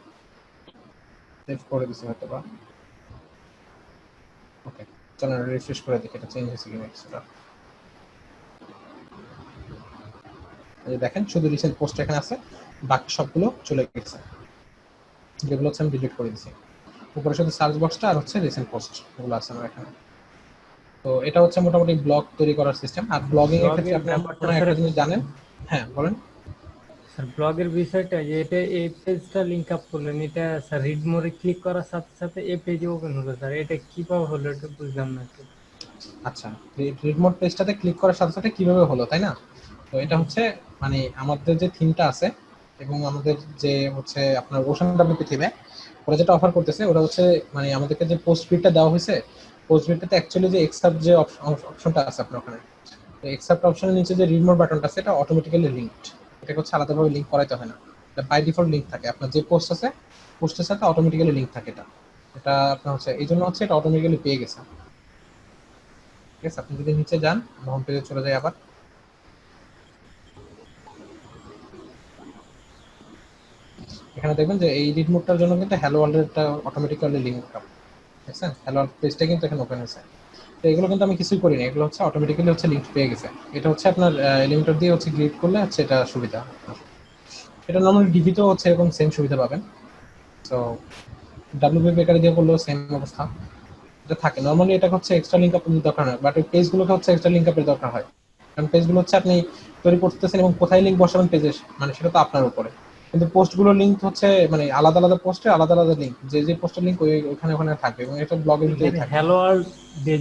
সেভ করে দিছি হয়তো বা। ওকে, চলেন রিফ্রেশ করে দেখি এটা চেঞ্জ হয়েছে কিনা কিছুটা। এই দেখেন শুধু রিসেন্ট পোস্ট এখানে আছে, বাকি সবগুলো চলে গেছে, যেগুলো হচ্ছে আমি ডিলিট করে দিয়েছি। উপরে শুধু সার্চ বক্সটা আর হচ্ছে রিসেন্ট পোস্ট এগুলো আছে আমার এখানে। তো এটা হচ্ছে মোটামুটি ব্লগ তৈরি করার সিস্টেম। আর ব্লগিং এর ক্ষেত্রে ব্লগের আপনি ব্যাপারটা মনে হয় স্যার, একটা জিনিস জানেন। হ্যাঁ বলেন। স্যার ব্লগের বিষয়টা যে এটা এই পেজটা লিংক আপ করলেন, এটা স্যার রিড মোরে ক্লিক করার সাথে সাথে এই পেজে ওপেন হলো স্যার, এটা কিভাবে হলো এটা বুঝলাম না একটু। আচ্ছা, রিড মোড পেজটাতে ক্লিক করার সাথে সাথে কিভাবে হলো তাই না? তো এটা জি। হচ্ছে মানে আমাদের যে থিমটা আছে এবং আমাদের যে হচ্ছে আপনার ওশান ডাব্লিউপি থিমে ওরা যেটা অফার করতেছে ওরা হচ্ছে মানে আমাদেরকে যে পোস্ট গ্রিডটা দেওয়া হয়েছে, পোস্ট গ্রিডটাতে অ্যাকচুয়ালি যে এক্সাপ্ট যে অপশনটা আছে আপনার ওখানে, তো এক্সাপ্ট অপশনের নিচে যে রিড মোর বাটনটা আছে এটা অটোমেটিক্যালি লিঙ্কড। এটা হচ্ছে আলাদাভাবে লিঙ্ক করাইতে হয় না, এটা বাই ডিফল্ট লিঙ্ক থাকে। আপনার যে পোস্ট আছে পোস্টের সাথে অটোমেটিক্যালি লিঙ্ক থাকে এটা। এটা আপনার হচ্ছে এই জন্য হচ্ছে এটা অটোমেটিক্যালি পেয়ে গেছে। ঠিক আছে, আপনি যদি নিচে যান, হোম পেজে চলে যাই আবার, এখানে দেখবেন যে এই রিড মোডটার জন্য কিন্তু হ্যালো ওয়ার্ল্ডটা অটোমেটিক্যালি লিঙ্ক আপ, দেখছেন হ্যালো ওয়ার্ল্ড পেজটা কিন্তু এখানে ওপেন হয়েছে। তো এগুলো কিন্তু আমি কিছুই করিনি, এগুলো হচ্ছে অটোমেটিক্যালি হচ্ছে লিঙ্ক পেয়ে গেছে। এটা হচ্ছে আপনার এলিমেন্টর দিয়ে হচ্ছে গ্রিড করলে হচ্ছে এটা সুবিধা। এটা নর্মালি ডিভিতেও হচ্ছে এরকম সেম সুবিধা পাবেন। তো ডাব্লিউপি বেকারি দিয়ে করলেও সেম অবস্থা, এটা থাকে নর্মালি। এটা হচ্ছে এক্সট্রা লিঙ্ক আপের দরকার হয়, বাট ওই পেজগুলোকে হচ্ছে এক্সট্রা লিঙ্ক আপের দরকার হয়, কারণ পেজগুলো হচ্ছে আপনি তৈরি করতেছেন এবং কোথায় লিঙ্ক বসাবেন পেজে মানে সেটা তো আপনার উপরে। কিন্তু পোস্টগুলোর লিঙ্ক হচ্ছে মানে আলাদা আলাদা পোস্টে আলাদা আলাদা লিঙ্ক, যে যে পোস্টের লিঙ্ক ওই ওখানে ওখানে থাকবে এবং এটা ব্লগের ভিতরেই এখানে থাকে। হ্যালো ওয়ার্ল্ড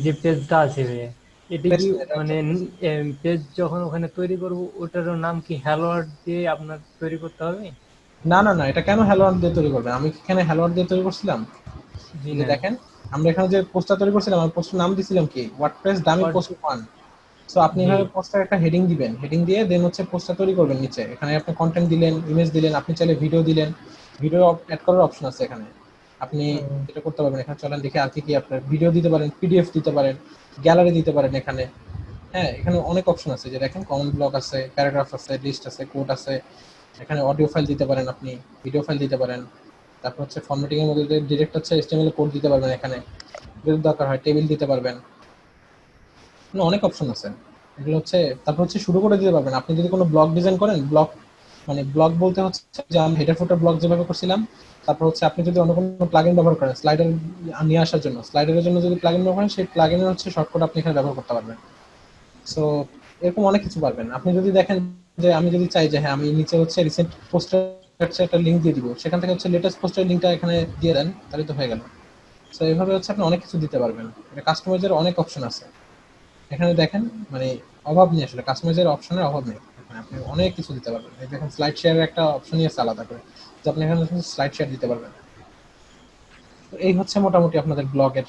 যে পেজটা আছে ভাইয়া, এটা কি এটা মানে একটা পেজ যখন ওখানে তৈরি করব ওটার নাম কি হ্যালো ওয়ার্ল্ড দিয়ে আপনার তৈরি করতে হবে? না না না, এটা কেন হ্যালো ওয়ার্ল্ড দিয়ে তৈরি করবেন? আমি কি এখানে হ্যালো ওয়ার্ল্ড দিয়ে তৈরি করছিলাম? জি এই যে না। দেখেন, আমরা এখানে যে পোস্টটা তৈরি করছিলাম আমি পোস্টের নাম দিছিলাম কি WordPress dummy What- post 1। So আপনি জি। এভাবে পোস্টার একটা হেডিং দিবেন, হেডিং দিয়ে দেন হচ্ছে পোস্টটা তৈরি করবেন। নিচে এখানে আপনি কন্টেন্ট দিলেন, ইমেজ দিলেন, আপনি চাইলে ভিডিও দিলেন, ভিডিও অ্যাড করার অপশন আছে এখানে। আপনি ও, যেটা করতে পারবেন এখানে চলেন দেখি আর কি কি আপনার ভিডিও দিতে পারেন, পিডিএফ দিতে পারেন, গ্যালারি দিতে পারেন এখানে। হ্যাঁ, এখানে অনেক অপশন আছে, যে দেখেন কমন ব্লক আছে, প্যারাগ্রাফ আছে, লিস্ট আছে, কোড আছে। এখানে অডিও ফাইল দিতে পারেন, আপনি ভিডিও ফাইল দিতে পারেন। তারপর হচ্ছে ফরম্যাটিং এর মধ্যে ডিরেক্ট হচ্ছে এইচটিএমএল কোড দিতে পারবেন এখানে, যদি দরকার হয় টেবিল দিতে পারবেন। মানে অনেক অপশন আছে এগুলো হচ্ছে। তারপর হচ্ছে শুরু করে দিতে পারবেন আপনি যদি কোনো ব্লগ ডিজাইন করেন, ব্লগ মানে ব্লগ বলতে হচ্ছে যে আমি হেডার ফুটার ব্লগ যেভাবে করছিলাম। তারপর হচ্ছে আপনি যদি অন্য কোনো প্লাগইন ব্যবহার করেন স্লাইডার নিয়ে আসার জন্য, স্লাইডারের জন্য যদি প্লাগইন ব্যবহার করেন সেই প্লাগইনের হচ্ছে শর্টকাট আপনি এখানে ব্যবহার করতে পারবেন। সো এরকম অনেক কিছু পারবেন। আপনি যদি দেখেন যে আমি যদি চাই যে হ্যাঁ আমি নিচে হচ্ছে রিসেন্ট পোস্টার একটা লিঙ্ক দিয়ে দিব, সেখান থেকে হচ্ছে লেটেস্ট পোস্টের লিঙ্কটা এখানে দিয়ে দেন, তাহলে তো হয়ে গেল। সো এইভাবে হচ্ছে আপনি অনেক কিছু দিতে পারবেন। এটা কাস্টমাইজের অনেক অপশন আছে এখানে দেখেন, মানে অভাব নেই আসলে, কাস্টমাইজের অপশনের অভাব নেই। এখানে আপনি অনেক কিছু দিতে পারবেন। এই দেখেন স্লাইড শেয়ারের একটা অপশনই আছে আলাদা করে, যে আপনি এখানে স্লাইড শেয়ার দিতে পারবেন। তো এই হচ্ছে মোটামুটি আপনাদের ব্লগের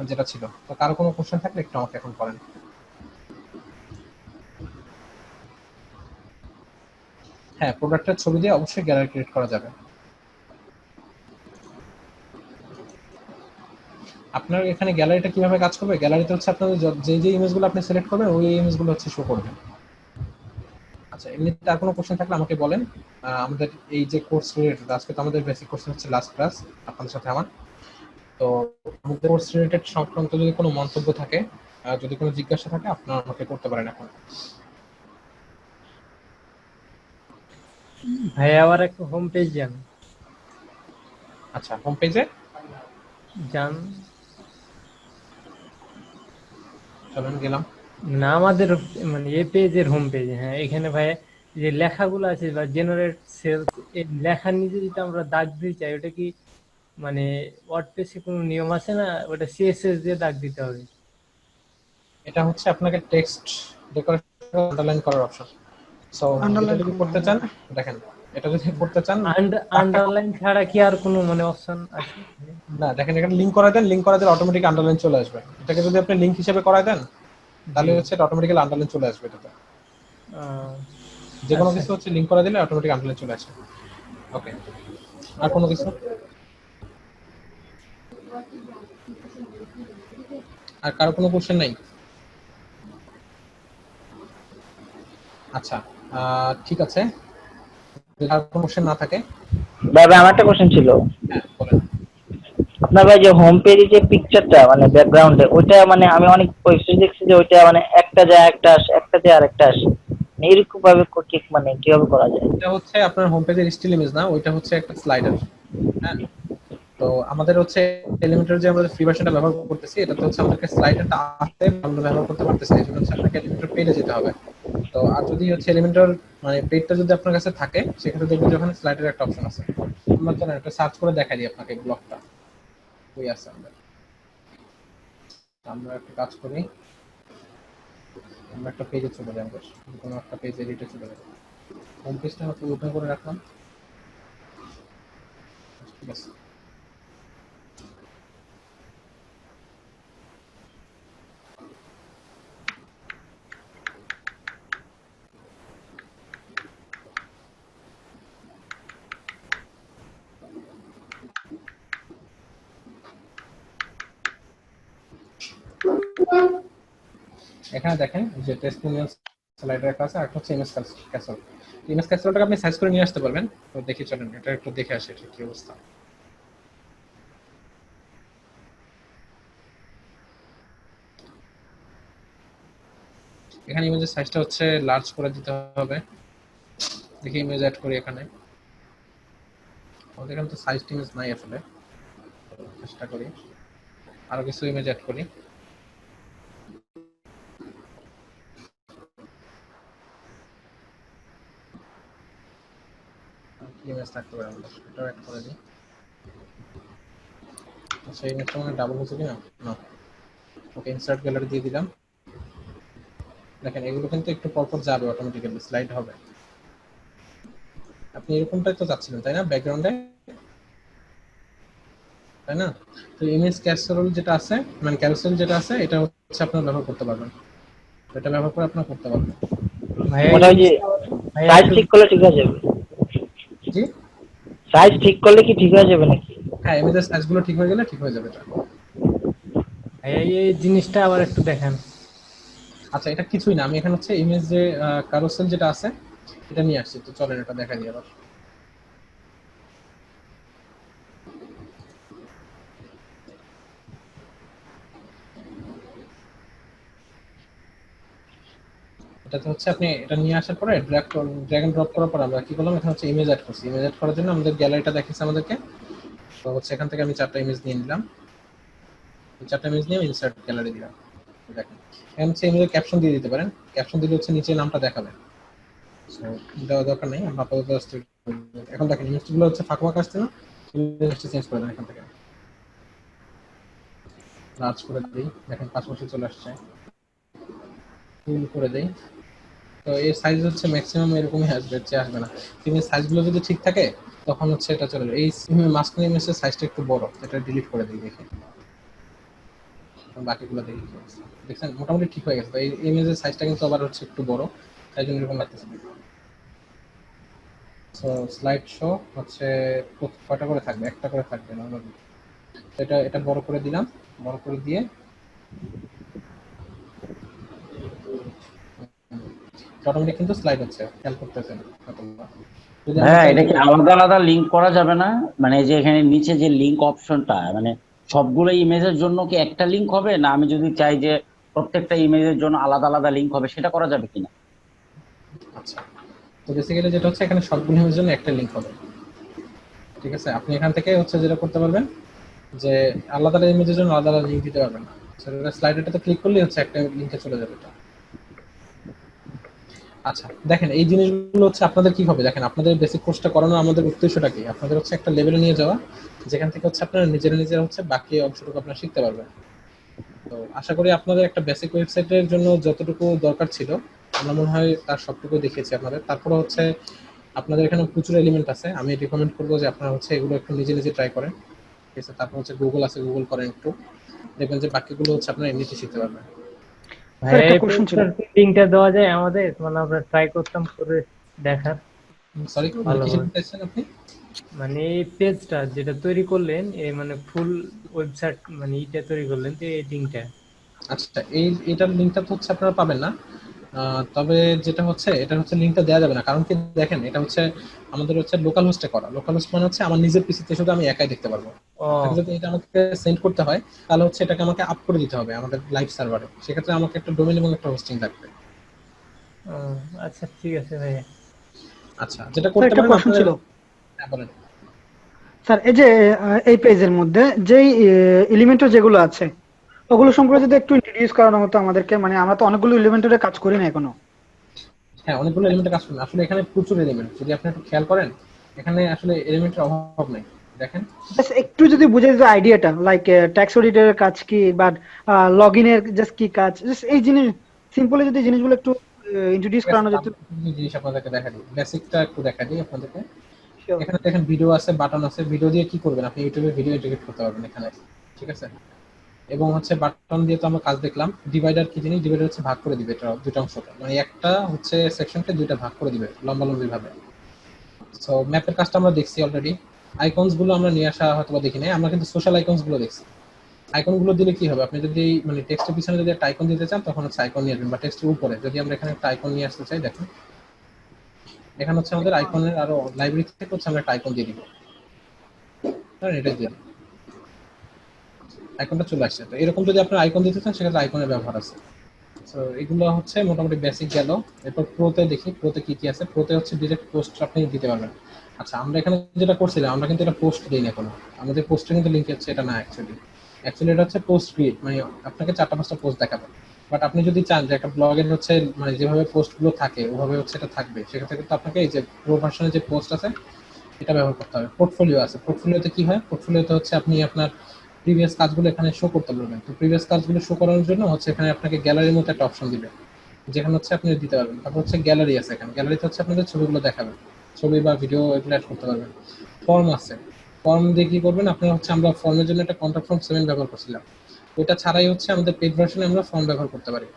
যেটা ছিল। তো কারো কোনো কোশ্চেন থাকলে একটু আমাকে এখন করেন। হ্যাঁ, প্রোডাক্টের ছবি দিয়ে অবশ্যই গ্যালারি ক্রিয়েট করা যাবে। আপনার এখানে গ্যালারিটা কিভাবে কাজ করবে, গ্যালারিতে হচ্ছে আপনাদের যে যে ইমেজগুলো আপনি সিলেক্ট করবেন ওই ইমেজগুলো হচ্ছে শো করবে। আচ্ছা, এমনিতে আর কোনো কোশ্চেন থাকলে আমাকে বলেন। আমাদের এই যে কোর্স রিলেটেড, আজকে তো আমাদের বেসিক কোর্স হচ্ছে লাস্ট ক্লাস আপনাদের সাথে আমার। তো আমাদের কোর্স রিলেটেড সংক্রান্ত যদি কোনো মন্তব্য থাকে, যদি কোনো জিজ্ঞাসা থাকে আপনারা আমাকে করতে পারেন এখন। ভাইয়া আবার একটা হোম পেজ যান। আচ্ছা, হোম পেজে যান। চলেন গেলাম। না আমাদের মানে এই পেজের হোম পেজ, হ্যাঁ এখানে ভাইয়া যে লেখাগুলো আছে বা জেনারেট সেলস, এই লেখার নিচে যদি আমরা দাগ দিতে চাই ওটা কি মানে ওয়ার্ডপ্রেসে কোনো নিয়ম আছে না, ওটা সিএসএস দিয়ে দাগ দিতে হবে? এটা হচ্ছে আপনাকে টেক্সট ডেকোরেশন আন্ডারলাইন করার অপশন। সো এটা আন্ডারলাইন যদি করবো করতে না। চান, দেখেন এটা যদি করতে চান দাগটা আন্ডারলাইন ছাড়া কি আর কোনো মানে অপশন আছে? না, দেখেন এখানে লিঙ্ক করা দেন, লিঙ্ক করা দিলে অটোমেটিক আন্ডারলাইন চলে আসবে। এটাকে যদি আপনি লিঙ্ক হিসেবে করায় দেন জি। তাহলে হচ্ছে এটা অটোমেটিক্যালি আন্ডারলাইন চলে আসবে এটাতে। আহ, যে কোনো আচ্ছা। কিছু হচ্ছে লিঙ্ক করা দিলে অটোমেটিক আন্ডারলাইন চলে আসবে। ওকে, আর কোনো কিছু? আর কারো কোনো কোশ্চেন নাই? আচ্ছা, ঠিক আছে, যদি আর কোনো কোশ্চেন না থাকে। ভাই আমার একটা কোশ্চেন ছিল। হ্যাঁ বলেন। আপনার ভাই যে হোম পেজে যে পিকচারটা মানে ব্যাকগ্রাউন্ডে ওইটা মানে আমি অনেক ওয়েবসাইট দেখছি যে ওইটা মানে একটা যায় একটা আসে, একটা যায় আরেকটা আসে। মানে এরকম ভাবে ঠিক মানে কিভাবে করা যায়? এটা হচ্ছে আপনার হোম পেজের স্টিল ইমেজ না, ওইটা হচ্ছে একটা স্লাইডার। হ্যাঁ, তো আমাদের হচ্ছে এলিমেন্টর যে আমাদের ফ্রি ভার্সনটা ব্যবহার করতেছি এটাতে হচ্ছে আমাদেরকে স্লাইডারটা আসতে আমরা ব্যবহার করতে পারতেছি, এই জন্য হচ্ছে আপনাকে এলিমেন্টর পেজে যেতে হবে। তো আর যদি হচ্ছে এলিমেন্টর মানে পেজটা যদি আপনার কাছে থাকে সেক্ষেত্রে দেখবেন যে ওখানে স্লাইডের একটা অপশন আছে। আমরা জানেন একটা সার্চ করে দেখাই দিই আপনাকে ব্লকটা ওই আছে আমাদের। আমরা একটা কাজ করি, আমরা একটা পেজে চলে যাবো, কোনো একটা পেজ এডিটে চলে যাবো। হোম পেজটা হচ্ছে ওপেন করে রাখলাম, ঠিক আছে। এখানে দেখেন যে টেস্টিনিয়াল স্লাইডার একটা আছে, আর একটা হচ্ছে এমএস ক্যাসেল। এমএস ক্যাসেলটাকে আপনি সাইজ করে নিয়ে আসতে পারবেন। তো দেখি চলেন এটা একটু দেখে আসি এটা কি অবস্থা। এখানে ইমেজের সাইজটা হচ্ছে লার্জ করে দিতে হবে। দেখি ইমেজ অ্যাড করি এখানে। আমাদের এখানে তো সাইজ ইমেজ নাই আসলে, চেষ্টা করি আরো কিছু ইমেজ অ্যাড করি। ইমেজ থাকতে পারে আমাদের, এটাও অ্যাড করে দিই। আচ্ছা ইমেজটা মানে ডাবল হচ্ছে কিনা, না ওকে, ইনসার্ট গ্যালারি দিয়ে দিলাম। দেখেন এগুলো কিন্তু একটু পরপর যাবে, অটোমেটিক্যালি স্লাইড হবে। আপনি এরকমটাই তো চাচ্ছিলেন তাই না, ব্যাকগ্রাউন্ডে, তাই না? তো ইমেজ ক্যাসেরোল যেটা আছে, মানে ক্যারোসেল যেটা আছে, এটা হচ্ছে আপনারা ব্যবহার করতে পারবেন। এটা ব্যবহার করে আপনারা করতে পারবেন। ভাইয়া ওটা ওই যে ভাইয়া সাইজ একটু ঠিক করলে ঠিক হয়ে যাবে, জি সাইজ ঠিক করলে কি ঠিক হয়ে যাবে নাকি? হ্যাঁ, ইমেজের সাইজগুলো ঠিক হয়ে গেলে ঠিক হয়ে যাবে এটা। ভাইয়া এই জিনিসটা আবার একটু দেখান। আচ্ছা এটা কিছুই না, আমি এখানে হচ্ছে ইমেজ যে ক্যারোসেল যেটা আছে এটা নিয়ে আসছি। তো চলেন এটা দেখা দিই আবার। এটাতে হচ্ছে আপনি এটা নিয়ে আসার পরে ড্র্যাগ এন্ড ড্রপ করার পর আমরা কি করলাম, এখানে হচ্ছে ইমেজ অ্যাড করছি। ইমেজ অ্যাড করার জন্য আমাদের গ্যালারিটা দেখাচ্ছে আমাদেরকে। তো হচ্ছে এখান থেকে আমি 4টা ইমেজ নিয়ে নিলাম। এই 4টা ইমেজ নিয়ে ইনসার্ট গ্যালারি দিলাম। দেখেন এখানে হচ্ছে ইমেজের ক্যাপশন দিয়ে দিতে পারেন। ক্যাপশন দিলে হচ্ছে নিচে নামটা দেখাবে। সো দেওয়া দরকার নেই, আমরা আপাতত এখন দেখেন ইমেজগুলো হচ্ছে ফাঁকা ফাঁকা আসছে না, ইমেজটা চেঞ্জ করে দেন এখান থেকে, লার্জ করে দিই। দেখেন পাশাপাশি চলে আসছে, ফুল করে দেই। তো এর সাইজ হচ্ছে ম্যাক্সিমাম এরকমই আসবে, এর চেয়ে আসবে না। ইমেজ সাইজগুলো যদি ঠিক থাকে তখন হচ্ছে এটা চলে যাবে। এই মাঝখানে ইমেজের সাইজটা একটু বড়, এটা ডিলিট করে দিই। দেখি বাকিগুলো দেখি কি আছে। দেখছেন মোটামুটি ঠিক হয়ে গেছে। তো এই ইমেজের সাইজটা কিন্তু আবার হচ্ছে একটু বড়, তাই জন্য এরকম লাগতেছে। সো স্লাইড শো হচ্ছে কয়টা করে থাকবে, একটা করে থাকবে নরমালি। এটা এটা বড় করে দিলাম, বড় করে দিয়ে অটোমেটিক কিন্তু স্লাইড হচ্ছে, খেয়াল করতেছেন হয়তোবা। যদি আমরা হ্যাঁ, চাই এটা যে কি আলাদা আলাদা লিঙ্ক করা যাবে না? মানে এই যে এখানে নিচে যে লিঙ্ক অপশনটা, মানে সবগুলো ইমেজের জন্য কি একটা লিঙ্ক হবে, না আমি যদি চাই যে প্রত্যেকটা ইমেজের জন্য আলাদা আলাদা লিঙ্ক হবে, সেটা করা যাবে কিনা? আচ্ছা, তো বেসিক্যালি যেটা হচ্ছে এখানে সবগুলো ইমেজের জন্য একটা লিঙ্ক হবে, ঠিক আছে। আপনি এখান থেকে হচ্ছে যেটা করতে পারবেন যে আলাদা আলাদা ইমেজের জন্য আলাদা আলাদা লিঙ্ক দিতে পারবেন না। সেটা স্লাইডারটাতে ক্লিক করলেই হচ্ছে একটা লিঙ্কে চলে যাবে এটা। আচ্ছা দেখেন এই জিনিসগুলো হচ্ছে আপনাদের কি হবে, দেখেন আপনাদের বেসিক কোর্সটা করানো আমাদের উদ্দেশ্যটা কি, আপনাদের হচ্ছে একটা লেভেলে নিয়ে যাওয়া যেখান থেকে হচ্ছে আপনারা নিজেরা হচ্ছে বাকি অংশটুকু আপনারা শিখতে পারবেন। তো আশা করি আপনাদের একটা বেসিক ওয়েবসাইটের জন্য যতটুকু দরকার ছিল আমরা মনে হয় তার সবটুকু দেখিয়েছি আপনাদের। তারপরে হচ্ছে আপনাদের এখানে প্রচুর এলিমেন্ট আছে, আমি রিকমেন্ড করবো যে আপনারা হচ্ছে এগুলো একটু নিজে নিজে ট্রাই করেন, ঠিক আছে। তারপর হচ্ছে গুগল আছে, গুগল করেন একটু, দেখবেন যে বাকিগুলো হচ্ছে আপনারা এমনিতে শিখতে পারবেন। স্যার ভাইয়া একটা এই কোশ্চেন ছিল। লিঙ্কটা দেওয়া যায় আমাদের, মানে আমরা ট্রাই করতাম করে দেখার সরি ভালো কি হয়। শিখতে চাইছেন আপনি? মানে এই পেজটা যেটা তৈরি করলেন, এই মানে ফুল ওয়েবসাইট মানে এটা তৈরি করলেন, তো এই লিঙ্কটা আচ্ছা এটার লিঙ্কটা তো হচ্ছে আপনারা পাবেন না। তবে যেটা হচ্ছে এটা হচ্ছে লিঙ্কটা দেওয়া যাবে না, কারণ কি দেখেন এটা হচ্ছে আমাদের হচ্ছে লোকাল হোস্টে করা। লোকাল হোস্ট মানে হচ্ছে আমার নিজের পিসিতে শুধু আমি একাই দেখতে পারবো। ও আপনাকে যদি এটা আমাকে সেন্ড করতে হয় তাহলে হচ্ছে এটাকে আমাকে আপ করে দিতে হবে আমাদের লাইভ সার্ভারে, সেক্ষেত্রে আমাকে একটা ডোমেইন এবং একটা হোস্টিং লাগবে। ও, আচ্ছা ঠিক আছে ভাইয়া। আচ্ছা যেটা স্যার করতে একটা পারেন কোশ্চেন আপনাদের, ছিল। হ্যাঁ বলেন। স্যার এই যে এই পেজের মধ্যে যেই এলিমেন্টর যেগুলো আছে ওগুলো সম্পর্কে যদি একটু ইন্ট্রোডিউস করানো হতো আমাদেরকে, মানে আমরা তো অনেকগুলো এলিমেন্টরে কাজ করি না এখনো। হ্যাঁ অনেকগুলো এলিমেন্টের কাজ করবেন, আসলে এখানে প্রচুর এলিমেন্ট, যদি আপনি একটু খেয়াল করেন এখানে আসলে এলিমেন্টের অভাব নাই। দেখেন জাস্ট একটু যদি বুঝে দিত আইডিয়াটা, লাইক ট্যাক্স অডিটরের কাজ কি বা লগইনের জাস্ট কি কাজ, জাস্ট এই জিনিস সিম্পলি যদি জিনিসগুলো একটু ইন্ট্রোডিউস ঠিক আছে, করানো তো যেত। আমি কিছু জিনিস আপনাদেরকে দেখা দিই, বেসিকটা একটু দেখা দিই আপনাদেরকে। Sure. এখানে দেখেন ভিডিও আছে, বাটন আছে। ভিডিও দিয়ে কি করবেন, আপনি ইউটিউবে ভিডিও ইন্টিগ্রেট করতে পারবেন এখানে, ঠিক আছে। এবং হচ্ছে বাটন দিয়ে তো আমরা কাজ দেখলাম। ডিভাইডার কি জিনিস, ডিভাইডার হচ্ছে ভাগ করে দিবে এটা দুটো অংশকে, মানে একটা হচ্ছে সেকশনকে দুইটা ভাগ করে দিবে লম্বালম্বি ভাবে। সো ম্যাপের কাজটা আমরা দেখছি অলরেডি। আইকনস গুলো আমরা নিয়ে আসা হয়তো দেখি নাই, আমরা কিন্তু সোশ্যাল আইকনস গুলো দেখছি। আইকন গুলো দিলে কি হবে, আপনি যদি মানে টেক্সটের পিছনে যদি একটা আইকন দিতে চান তখন হচ্ছে আইকন নিয়ে আসবেন, বা টেক্সটের উপরে যদি আমরা এখানে একটা আইকন নিয়ে আসতে চাই, দেখুন এখানে হচ্ছে আমাদের আইকনের আরো লাইব্রেরি থেকে হচ্ছে আমরা একটা আইকন দিয়ে দিব। হ্যাঁ, এটা দিয়ে আইকনটা চলে আসছে। তো এরকম যদি আপনার আইকন দিতে চান সেক্ষেত্রে আইকনের ব্যবহার আছে। তো এগুলো হচ্ছে মোটামুটি বেসিক গেল। এরপর প্রোতে দেখি, প্রোতে কি কি আছে। প্রোতে হচ্ছে ডিরেক্ট পোস্ট আপনি দিতে পারবেন। আচ্ছা, আমরা এখানে যেটা করছিলাম, আমরা কিন্তু এটা পোস্ট দিই না এখনো, আমাদের পোস্টে কিন্তু লিঙ্ক হচ্ছে এটা না। অ্যাকচুয়ালি এটা হচ্ছে পোস্ট ক্রিয়েট, মানে আপনাকে 4টা 5টা পোস্ট দেখাবে। বাট আপনি যদি চান যে একটা ব্লগের হচ্ছে মানে যেভাবে পোস্ট গুলো থাকে ওভাবে হচ্ছে এটা থাকবে, সেক্ষেত্রে কিন্তু আপনাকে এই যে প্রো ভার্সনের যে পোস্ট আছে এটা ব্যবহার করতে হবে। পোর্টফোলিও আছে, পোর্টফোলিওতে কি হয়, পোর্টফোলিওতে হচ্ছে আপনি আপনার প্রিভিয়াস কাজগুলো এখানে শো করতে পারবেন। তো প্রিভিয়াস কাজগুলো শো করার জন্য হচ্ছে এখানে আপনাকে গ্যালারির মতো একটা অপশন দিবে, যেখানে হচ্ছে আপনি দিতে পারবেন। তারপর হচ্ছে গ্যালারি আছে, এখানে গ্যালারিতে হচ্ছে আপনাদের ছবিগুলো দেখাবেন, ছবি বা ভিডিও এগুলো অ্যাড করতে পারবেন। ফর্ম আছে, ফর্ম দিয়ে কি করবেন আপনারা হচ্ছে, আমরা ফর্মের জন্য একটা কন্ট্যাক্ট ফর্ম 7 ব্যবহার করছিলাম, ওইটা ছাড়াই হচ্ছে আমাদের পেড ভার্সনে আমরা ফর্ম ব্যবহার করতে পারি।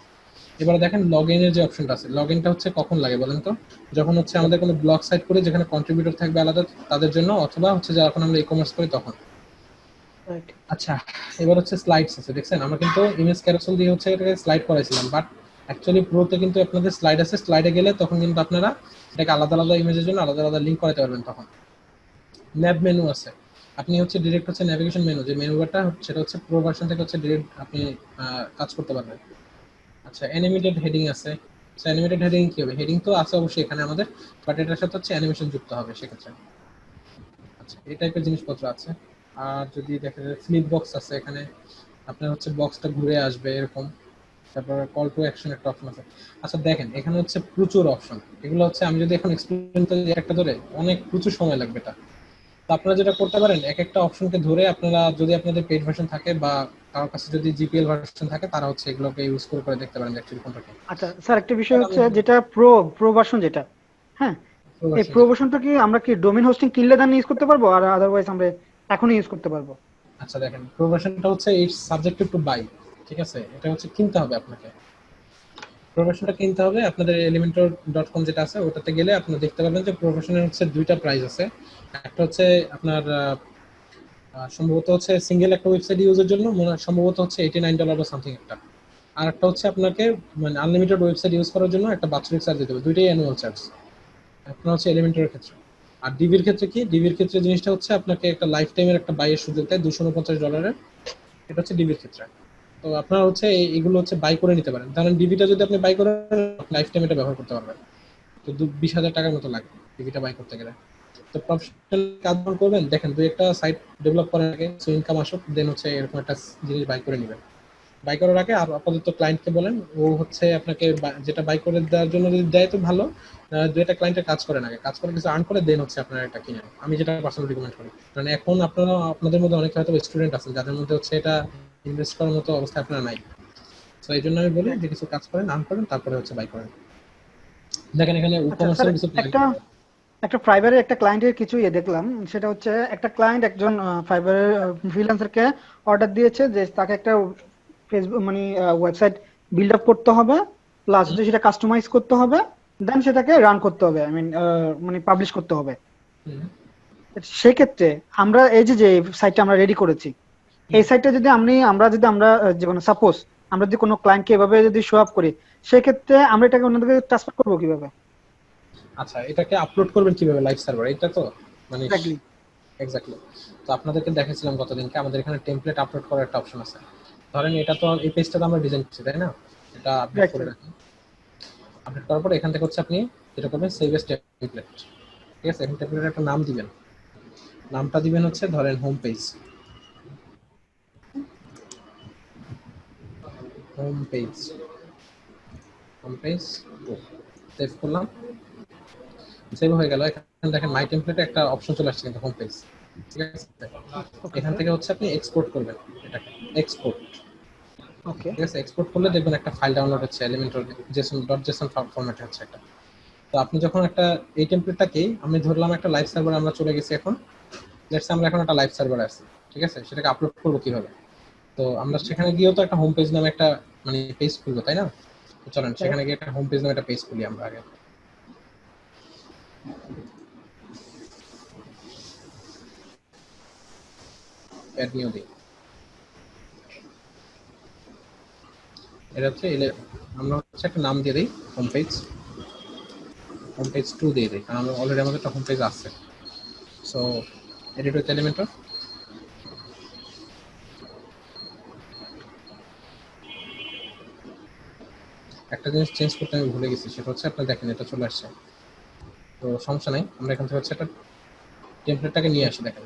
এবারে দেখেন লগ ইনের যে অপশনটা আছে, লগ ইনটা হচ্ছে কখন লাগে বলেন তো, যখন হচ্ছে আমাদের কোনো ব্লগ সাইট করি যেখানে কন্ট্রিবিউটর থাকবে আলাদা তাদের জন্য, অথবা হচ্ছে যখন আমরা ই কমার্স করি তখন। Right. আচ্ছা, এবার হচ্ছে স্লাইডস আছে, দেখছেন আমরা কিন্তু ইমেজ ক্যারোসেল দিয়ে হচ্ছে এটাকে স্লাইড করাইছিলাম, বাট অ্যাকচুয়ালি প্রোতে কিন্তু আপনাদের স্লাইড আছে। স্লাইডে গেলে তখন কিন্তু আপনারা এটাকে আলাদা আলাদা ইমেজের জন্য আলাদা আলাদা লিঙ্ক করাতে পারবেন তখন। ন্যাব মেনু আছে, আপনি হচ্ছে ডিরেক্ট হচ্ছে ন্যাভিগেশন মেনু যে মেনু বারটা সেটা হচ্ছে প্রো ভার্সন থেকে হচ্ছে ডিরেক্ট আপনি কাজ করতে পারবেন। আচ্ছা, অ্যানিমেটেড হেডিং আছে। আচ্ছা, অ্যানিমেটেড হেডিং কি হবে, হেডিং তো আছে অবশ্যই এখানে আমাদের, বাট এটার সাথে হচ্ছে অ্যানিমেশন যুক্ত হবে সেক্ষেত্রে। আচ্ছা, এই টাইপের জিনিসপত্র আছে। আর যদি দেখা যায় ফ্লিপ বক্স আছে এখানে, আপনার হচ্ছে বক্সটা ঘুরে আসবে এরকম। তারপর কল টু অ্যাকশন একটা অপশন আছে। আচ্ছা দেখেন, এখানে হচ্ছে প্রচুর অপশন, এগুলো হচ্ছে আমি যদি এখন এক্সপ্লেন করি একটা ধরে অনেক প্রচুর সময় লাগবে এটা। তো আপনারা যেটা করতে পারেন, এক একটা অপশনকে ধরে আপনারা যদি আপনাদের পেড ভার্সন থাকে বা কারোর কাছে যদি জিপিএল ভার্সন থাকে, তারা হচ্ছে এগুলোকে ইউজ করে করে দেখতে পারেন অ্যাকচুয়ালি কোনটা কি। আচ্ছা স্যার, একটা বিষয় হচ্ছে যেটা প্রো ভার্সন যেটা, হ্যাঁ, Pro এই version প্রো যেটা। ভার্সনটা কি আমরা কি ডোমেইন হোস্টিং কিনলে দেন ইউজ করতে পারবো, আর আদারওয়াইজ আমরা এখনই ইউজ করতে পারবো? আচ্ছা দেখেন, প্রো ভার্সনটা হচ্ছে ইটস সাবজেক্টেড টু বাই, ঠিক আছে, এটা হচ্ছে কিনতে হবে আপনাকে। প্রফেশনটা কিনতে হবে আপনাদের elementor.com যেটা আছে ওটাতে গেলে আপনি দেখতে পাবেন যে প্রফেশনের হচ্ছে দুইটা প্রাইস আছে। একটা হচ্ছে আপনার সম্ভবত হচ্ছে সিঙ্গেল একটা ওয়েবসাইট ইউজের জন্য সম্ভবত হচ্ছে $89 বা সামথিং একটা। আর একটা হচ্ছে আপনাকে মানে আনলিমিটেড ওয়েবসাইট ইউজ করার জন্য একটা বাৎসরিক চার্জ দিতে হবে, দুইটাই অ্যানুয়াল চার্জ। আপনার হচ্ছে এলিমেন্টরের ক্ষেত্রে। আর ডিভির ক্ষেত্রে কি, ডিভির ক্ষেত্রে জিনিসটা হচ্ছে আপনাকে একটা লাইফ টাইমের একটা বাইয়ের সুযোগ দেয় $249, এটা হচ্ছে ডিভির ক্ষেত্রে। তো আপনারা হচ্ছে এগুলো হচ্ছে বাই করে নিতে পারেন। ধরেন ডিভিটা যদি আপনি বাই করেন লাইফ টাইম এটা ব্যবহার করতে পারবেন। তো 20,000 টাকার মতো লাগবে ডিভিটা বাই করতে গেলে। তো প্রফেশনাল কাজ যখন করবেন, দেখেন দুই একটা সাইট ডেভেলপ করার আগে ইনকাম আসুক, দেন হচ্ছে এরকম একটা জিনিস বাই করে নেবেন। বাই করার আগে আর আপাতত ক্লায়েন্টকে বলেন, ও হচ্ছে আপনাকে যেটা বাই করে দেওয়ার জন্য যদি দেয় তো ভালো, দুই একটা ক্লায়েন্টের কাজ করেন আগে, কাজ করে কিছু আর্ন করে দেন হচ্ছে আপনারা এটা কিনেন। আমি যেটা পার্সোনালি রিকমেন্ড করি, কারণ এখন আপনারা আপনাদের মধ্যে অনেকে হয়তো স্টুডেন্ট আছেন যাদের মধ্যে হচ্ছে এটা ইনভেস্ট করার মতো অবস্থা আপনারা নাই। তো এই জন্য আমি বলি যে কিছু কাজ করেন, আর্ন করেন, তারপরে হচ্ছে বাই করেন। দেখেন এখানে আচ্ছা স্যার, ই-কমার্সের কিছু একটা একটা ফাইবারের একটা ক্লায়েন্টের কিছু দেখলাম, সেটা হচ্ছে একটা ক্লায়েন্ট একজন ফাইবারের ফ্রিল্যান্সারকে অর্ডার দিয়েছে যে তাকে একটা ফেসবুক মানে ওয়েবসাইট বিল্ড আপ করতে হবে, প্লাস হচ্ছে সেটা কাস্টমাইজ করতে হবে, দেন সেটাকে রান করতে হবে, আই মিন মানে পাবলিশ করতে হবে। সেক্ষেত্রে আমরা এই যে যে সাইটটা আমরা রেডি করেছি, এই সাইটটা যদি আমরা যেমন সাপোজ আমরা যদি কোনো ক্লায়েন্টকে এভাবে যদি শো আপ করি, সেক্ষেত্রে আমরা এটাকে অন্যদিকে ট্রান্সফার করবো কিভাবে? আচ্ছা, এটাকে আপলোড করবেন কিভাবে লাইভ সার্ভার, এটা তো মানে এক্স্যাক্টলি। এক্স্যাক্টলি। তো আপনাদেরকে দেখাচ্ছিলাম গতদিনকে আমাদের এখানে টেমপ্লেট আপলোড করার একটা অপশন আছে। ধরেন এটা তো এই পেজটা তো আমরা ডিজাইন করছি তাই না, এটা আপডেট করে রাখি। আপডেট করার পর এখান থেকে হচ্ছে আপনি যেটা করবেন সেভ এস টেমপ্লেট, ঠিক আছে। এখন টেমপ্লেটের একটা নাম দিবেন, নামটা দিবেন হচ্ছে ধরেন home page, home page, home page save করলাম, সেভ হয়ে গেল। এখানে দেখেন মাই টেমপ্লেটে একটা অপশন চলে আসছে কিন্তু হোম পেজ, ঠিক আছে। এখান থেকে হচ্ছে আপনি এক্সপোর্ট করবেন এটাকে, এক্সপোর্ট ওকে। ঠিক আছে, এক্সপোর্ট করলে দেখবেন একটা ফাইল ডাউনলোড হচ্ছে এলিমেন্টর জেসন ফরম্যাটে হচ্ছে একটা। তো আপনি যখন একটা এই টেমপ্লেটটাকেই আমি ধরলাম একটা লাইভ সার্ভারে আমরা চলে গেছি এখন, লেটস আমরা এখন একটা লাইভ সার্ভারে আছি, ঠিক আছে, সেটাকে আপলোড করবো কিভাবে? তো আমরা সেখানে গিয়েও তো একটা হোম পেজ নামে একটা মানে পেজ খুলবো, তাই না? তো চলেন সেখানে গিয়ে একটা হোম পেজ নামে একটা পেজ খুলি আমরা আগে। অ্যাড নিউ দিই, এটা হচ্ছে আমরা হচ্ছে একটা নাম দিয়ে দিই হোম পেজ 2 দিয়ে দিই, কারণ আমরা অলরেডি আমাদের একটা হোম পেজ আছে। সো এডিট উইথ এলিমেন্টর, একটা জিনিস চেঞ্জ করতে আমি ভুলে গেছি, সেটা হচ্ছে আপনার দেখেন এটা চলে আসছে। তো সমস্যা নাই, আমরা এখান থেকে হচ্ছে একটা টেমপ্লেটটাকে নিয়ে আসি। দেখেন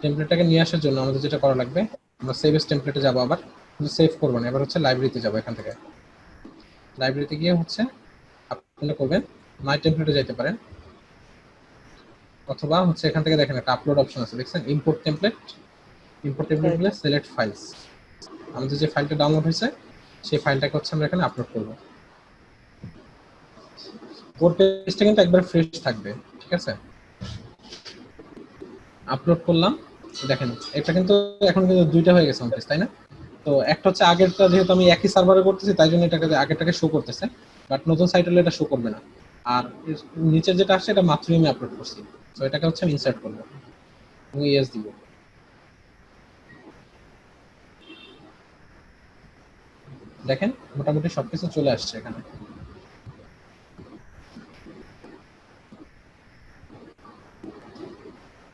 টেমপ্লেটটাকে নিয়ে আসার জন্য আমাদের যেটা করা লাগবে, আমরা সেভ এস টেমপ্লেটে যাবো, আবার কিন্তু সেভ করবো না, এবার হচ্ছে লাইব্রেরিতে যাবো। এখান থেকে লাইব্রেরিতে গিয়ে হচ্ছে আপনারা করবেন মাই টেমপ্লেটে যেতে পারেন, অথবা হচ্ছে এখান থেকে দেখেন একটা আপলোড অপশন আছে, দেখছেন ইম্পোর্ট টেমপ্লেট বলে সিলেক্ট ফাইলস। আমাদের যে ফাইলটা ডাউনলোড হয়েছে সেই ফাইলটাকে হচ্ছে আমরা এখানে আপলোড করবো। কোড পেজটা কিন্তু একবার ফ্রেশ থাকবে, ঠিক আছে। আপলোড করলাম, দেখেন এটা কিন্তু এখন কিন্তু দুইটা হয়ে গেছে হোম পেজ, তাই না? তো একটা হচ্ছে আগেরটা, যেহেতু আমি একই সার্ভারে করতেছি তাই জন্য এটাকে আগেরটাকে শো করতেছে, বাট নতুন সাইট হলে এটা শো করবে না। আর নিচের যেটা আসছে এটা মাত্রই আমি আপলোড করছি, তো এটাকে হচ্ছে আমি ইনসার্ট করবো এবং ইয়েস দিব। দেখেন মোটামুটি সবকিছু চলে আসছে এখানে।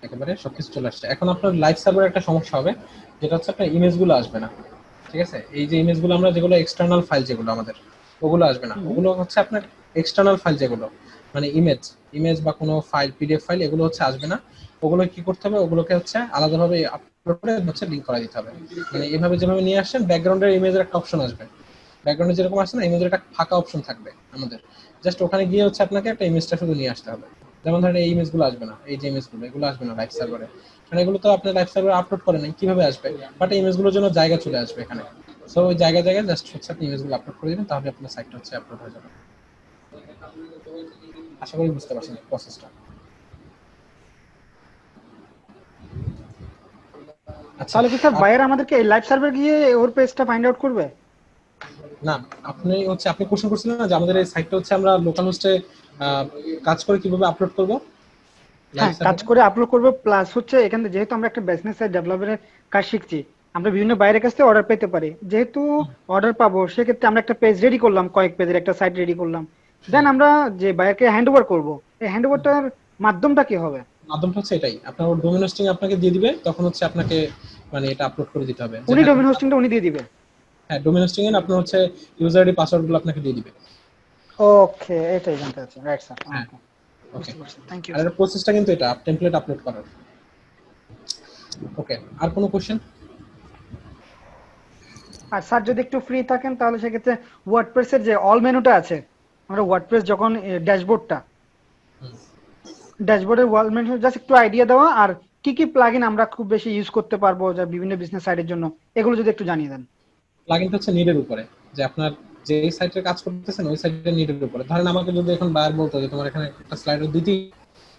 একেবারে সবকিছু চলে আসছে। এখন আপনার লাইভ সার্ভারে একটা সমস্যা হবে, যেটা হচ্ছে আপনার ইমেজগুলো আসবে না, ঠিক আছে। এই যে ইমেজগুলো আমরা যেগুলো এক্সটার্নাল ফাইল যেগুলো আমাদের, ওগুলো আসবে না। ওগুলো হচ্ছে আপনার এক্সটার্নাল ফাইল যেগুলো মানে ইমেজ বা কোনো ফাইল পিডিএফ ফাইল, এগুলো হচ্ছে আসবে না। ওগুলো কি করতে হবে, ওগুলোকে হচ্ছে আলাদাভাবে আপলোড করে হচ্ছে লিঙ্ক করা দিতে হবে। মানে এভাবে যেভাবে নিয়ে আসছেন ব্যাকগ্রাউন্ডের ইমেজের একটা অপশন আসবে, ব্যাকগ্রাউন্ডে যেরকম আসছে না ইমেজের একটা ফাঁকা অপশন থাকবে আমাদের, জাস্ট ওখানে গিয়ে হচ্ছে আপনাকে একটা ইমেজটা শুধু নিয়ে আসতে হবে। যেমন ধরেন এই ইমেজগুলো আসবে না, এই যে ইমেজগুলো এগুলো আসবে না লাইভ সার্ভারে, কারণ এগুলো তো আপনি লাইভ সার্ভারে আপলোড করেন নাই, কিভাবে আসবে? বাট এই ইমেজগুলোর জন্য জায়গা চলে আসবে এখানে। সো ওই জায়গায় জাস্ট হচ্ছে আপনি ইমেজগুলো আপলোড করে দিবেন, তাহলে আপনার সাইটটা হচ্ছে আপলোড হয়ে যাবে। আশা করি বুঝতে পারছেন প্রসেসটা। আচ্ছা, তাহলে কি স্যার বায়ার আমাদেরকে এই লাইভ সার্ভার গিয়ে ওর পেজটা ফাইন্ড আউট করবে? না, আপনি কোশ্চেন করছিলেন না যে আমাদের এই সাইটটা হচ্ছে আমরা লোকাল হোস্টে কাজ করে কিভাবে আপলোড করব লাইভ হ্যাঁ, কাজ সার্ভারে। করে আপলোড করবো, প্লাস হচ্ছে এখানে যেহেতু আমরা একটা বিজনেস সাইট ডেভেলপমেন্টের কাজ শিখছি, আমরা বিভিন্ন বাইরের কাছ থেকে অর্ডার পেতে পারি। যেহেতু অর্ডার পাবো, সেক্ষেত্রে আমরা একটা পেজ রেডি করলাম, কয়েক পেজের একটা সাইট রেডি করলাম, দেন আমরা যে বায়ারকে হ্যান্ড ওভার করবো, এই হ্যান্ড ওভারটার মাধ্যমটা কি হবে? মাধ্যমটা হচ্ছে এটাই, আপনার ডোমেন হোস্টিং আপনাকে দিয়ে দিবে, তখন হচ্ছে আপনাকে মানে এটা আপলোড করে দিতে হবে। উনি ডোমেন হোস্টিংটা উনি দিয়ে দিবে? হ্যাঁ, ডোমেন হোস্টিং এর আপনার হচ্ছে ইউজার আইডি পাসওয়ার্ডগুলো আপনাকে দিয়ে দিবে। ওকে, এটাই জানতে চাচ্ছি। রাইট স্যার, হ্যাঁ, ওকে, ওকে। বুঝতে পারছি। থ্যাংক ইউ আর এর স্যার। প্রসেসটা কিন্তু এটা টেমপ্লেট আপলোড করার। ওকে, আর কোনো কোশ্চেন? আর স্যার যদি একটু ফ্রি থাকেন তাহলে সেক্ষেত্রে ওয়ার্ডপ্রেসের যে অল মেনুটা আছে, আমরা ওয়ার্ডপ্রেস যখন ড্যাশবোর্ডের ওয়াল মেনু, জাস্ট একটু আইডিয়া দেওয়া, আর কি কি প্লাগইন আমরা খুব বেশি ইউজ করতে পারবো যা বিভিন্ন বিজনেস সাইটের জন্য, এগুলো যদি একটু জানিয়ে দেন। প্লাগইনটা হচ্ছে নিডের উপরে, যে আপনার যে সাইটে কাজ করতেছেন ওই সাইটের নিডের উপরে। ধরেন আমাকে যদি এখন বায়ার বলতো যে তোমার এখানে একটা স্লাইডার দিতে,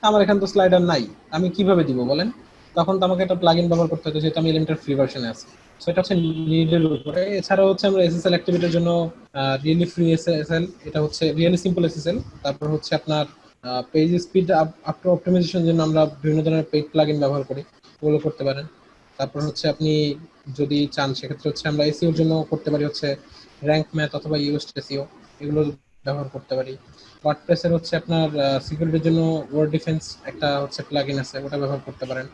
আমার এখানে তো স্লাইডার নাই, আমি কিভাবে দিব বলেন? তখন তো আমাকে একটা প্লাগইন ব্যবহার করতে হতো, যেহেতু আমি এলিমেন্টার ফ্রি ভার্সনে আছি। সো এটা হচ্ছে নিডের উপরে। এছাড়াও হচ্ছে আমরা এসএসএল অ্যাক্টিভিটির জন্য রিয়েলি ফ্রি এসএসএল, এটা হচ্ছে রিয়েলি সিম্পল এসএসএল। তারপর হচ্ছে আপনার page speed up to optimisation জন্য আমরা বিভিন্ন ধরনের পেইড প্লাগইন ব্যবহার করি, ওগুলো করতে পারেন। তারপর হচ্ছে আপনি যদি চান সেক্ষেত্রে হচ্ছে আমরা এসইওর জন্য করতে পারি হচ্ছে র্যাঙ্ক ম্যাথ অথবা ইউএসটি এসইও, এগুলো ব্যবহার করতে পারি। ওয়ার্ডপ্রেসের হচ্ছে আপনার সিকিউরিটির জন্য ওয়ার্ড ডিফেন্স একটা হচ্ছে প্লাগইন আছে, ওটা ব্যবহার করতে পারেন।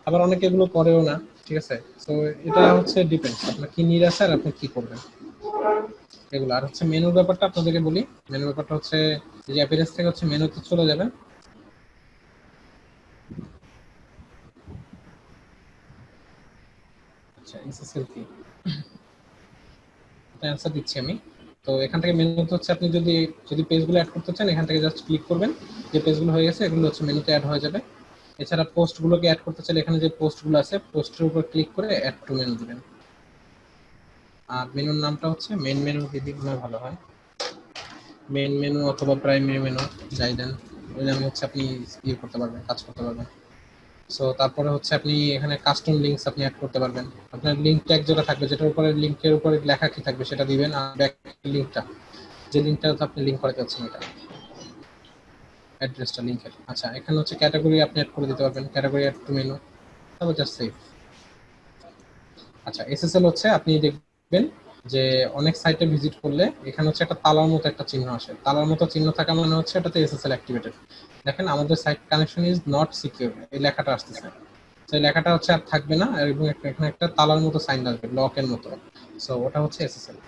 আবার অনেকে এগুলো করেও না, ঠিক আছে। সো এটা হচ্ছে ডিপেন্ডস আপনার কি নিড আছে আর আপনি কি করবেন এগুলো। আর হচ্ছে মেনুর ব্যাপারটা আপনাদেরকে বলি। মেনুর ব্যাপারটা হচ্ছে এই যে অ্যাপিয়ারেন্স থেকে হচ্ছে মেনুতে চলে যাবেন। আচ্ছা, এসএসএল কি অ্যান্সার দিচ্ছি আমি। তো এখান থেকে মেনুতে হচ্ছে আপনি যদি যদি পেজগুলো অ্যাড করতে চান, এখান থেকে জাস্ট ক্লিক করবেন, যে পেজগুলো হয়ে গেছে এগুলো হচ্ছে মেনুতে অ্যাড হয়ে যাবে। এছাড়া পোস্টগুলোকে অ্যাড করতে চাইলে এখানে যে পোস্টগুলো আছে পোস্টের উপর ক্লিক করে অ্যাড টু মেনু দিবেন। আর মেনুর নামটা হচ্ছে মেন মেনু দিলে ভালো হয়, মেন মেনু অথবা প্রাইমারি মেনু যাই দেন, ওই নামে হচ্ছে আপনি ইয়ে করতে পারবেন, কাজ করতে পারবেন। সো তারপরে হচ্ছে আপনি এখানে কাস্টম লিঙ্কস আপনি অ্যাড করতে পারবেন। আপনার লিঙ্ক ট্যাগ যেটা থাকবে, যেটার উপরে লিঙ্কের উপরে লেখা কি থাকবে সেটা দিবেন, আর ব্যাক লিঙ্কটা, যে লিঙ্কটা আপনি লিঙ্ক করাতে যাচ্ছেন এটা অ্যাড্রেসটা লিঙ্কের। আচ্ছা, এখানে হচ্ছে ক্যাটাগরি আপনি অ্যাড করে দিতে পারবেন, ক্যাটাগরি অ্যাড টু মেনু, তারপর জাস্ট সেভ। আচ্ছা, এসএসএল হচ্ছে আপনি দেখবেন যে অনেক সাইটে ভিজিট করলে এখানে হচ্ছে একটা তালার মতো একটা চিহ্ন আসে, তালার মতো চিহ্ন থাকা মানে হচ্ছে এটাতে এসএসএল অ্যাক্টিভেটেড। দেখেন আমাদের site connection is not secure, এই লেখাটা আসতেছে, সেই লেখাটা হচ্ছে আর থাকবে না, এবং এখানে একটা তালার মতো সাইন আসবে, লকের মতো। সো ওটা হচ্ছে এসএসএল।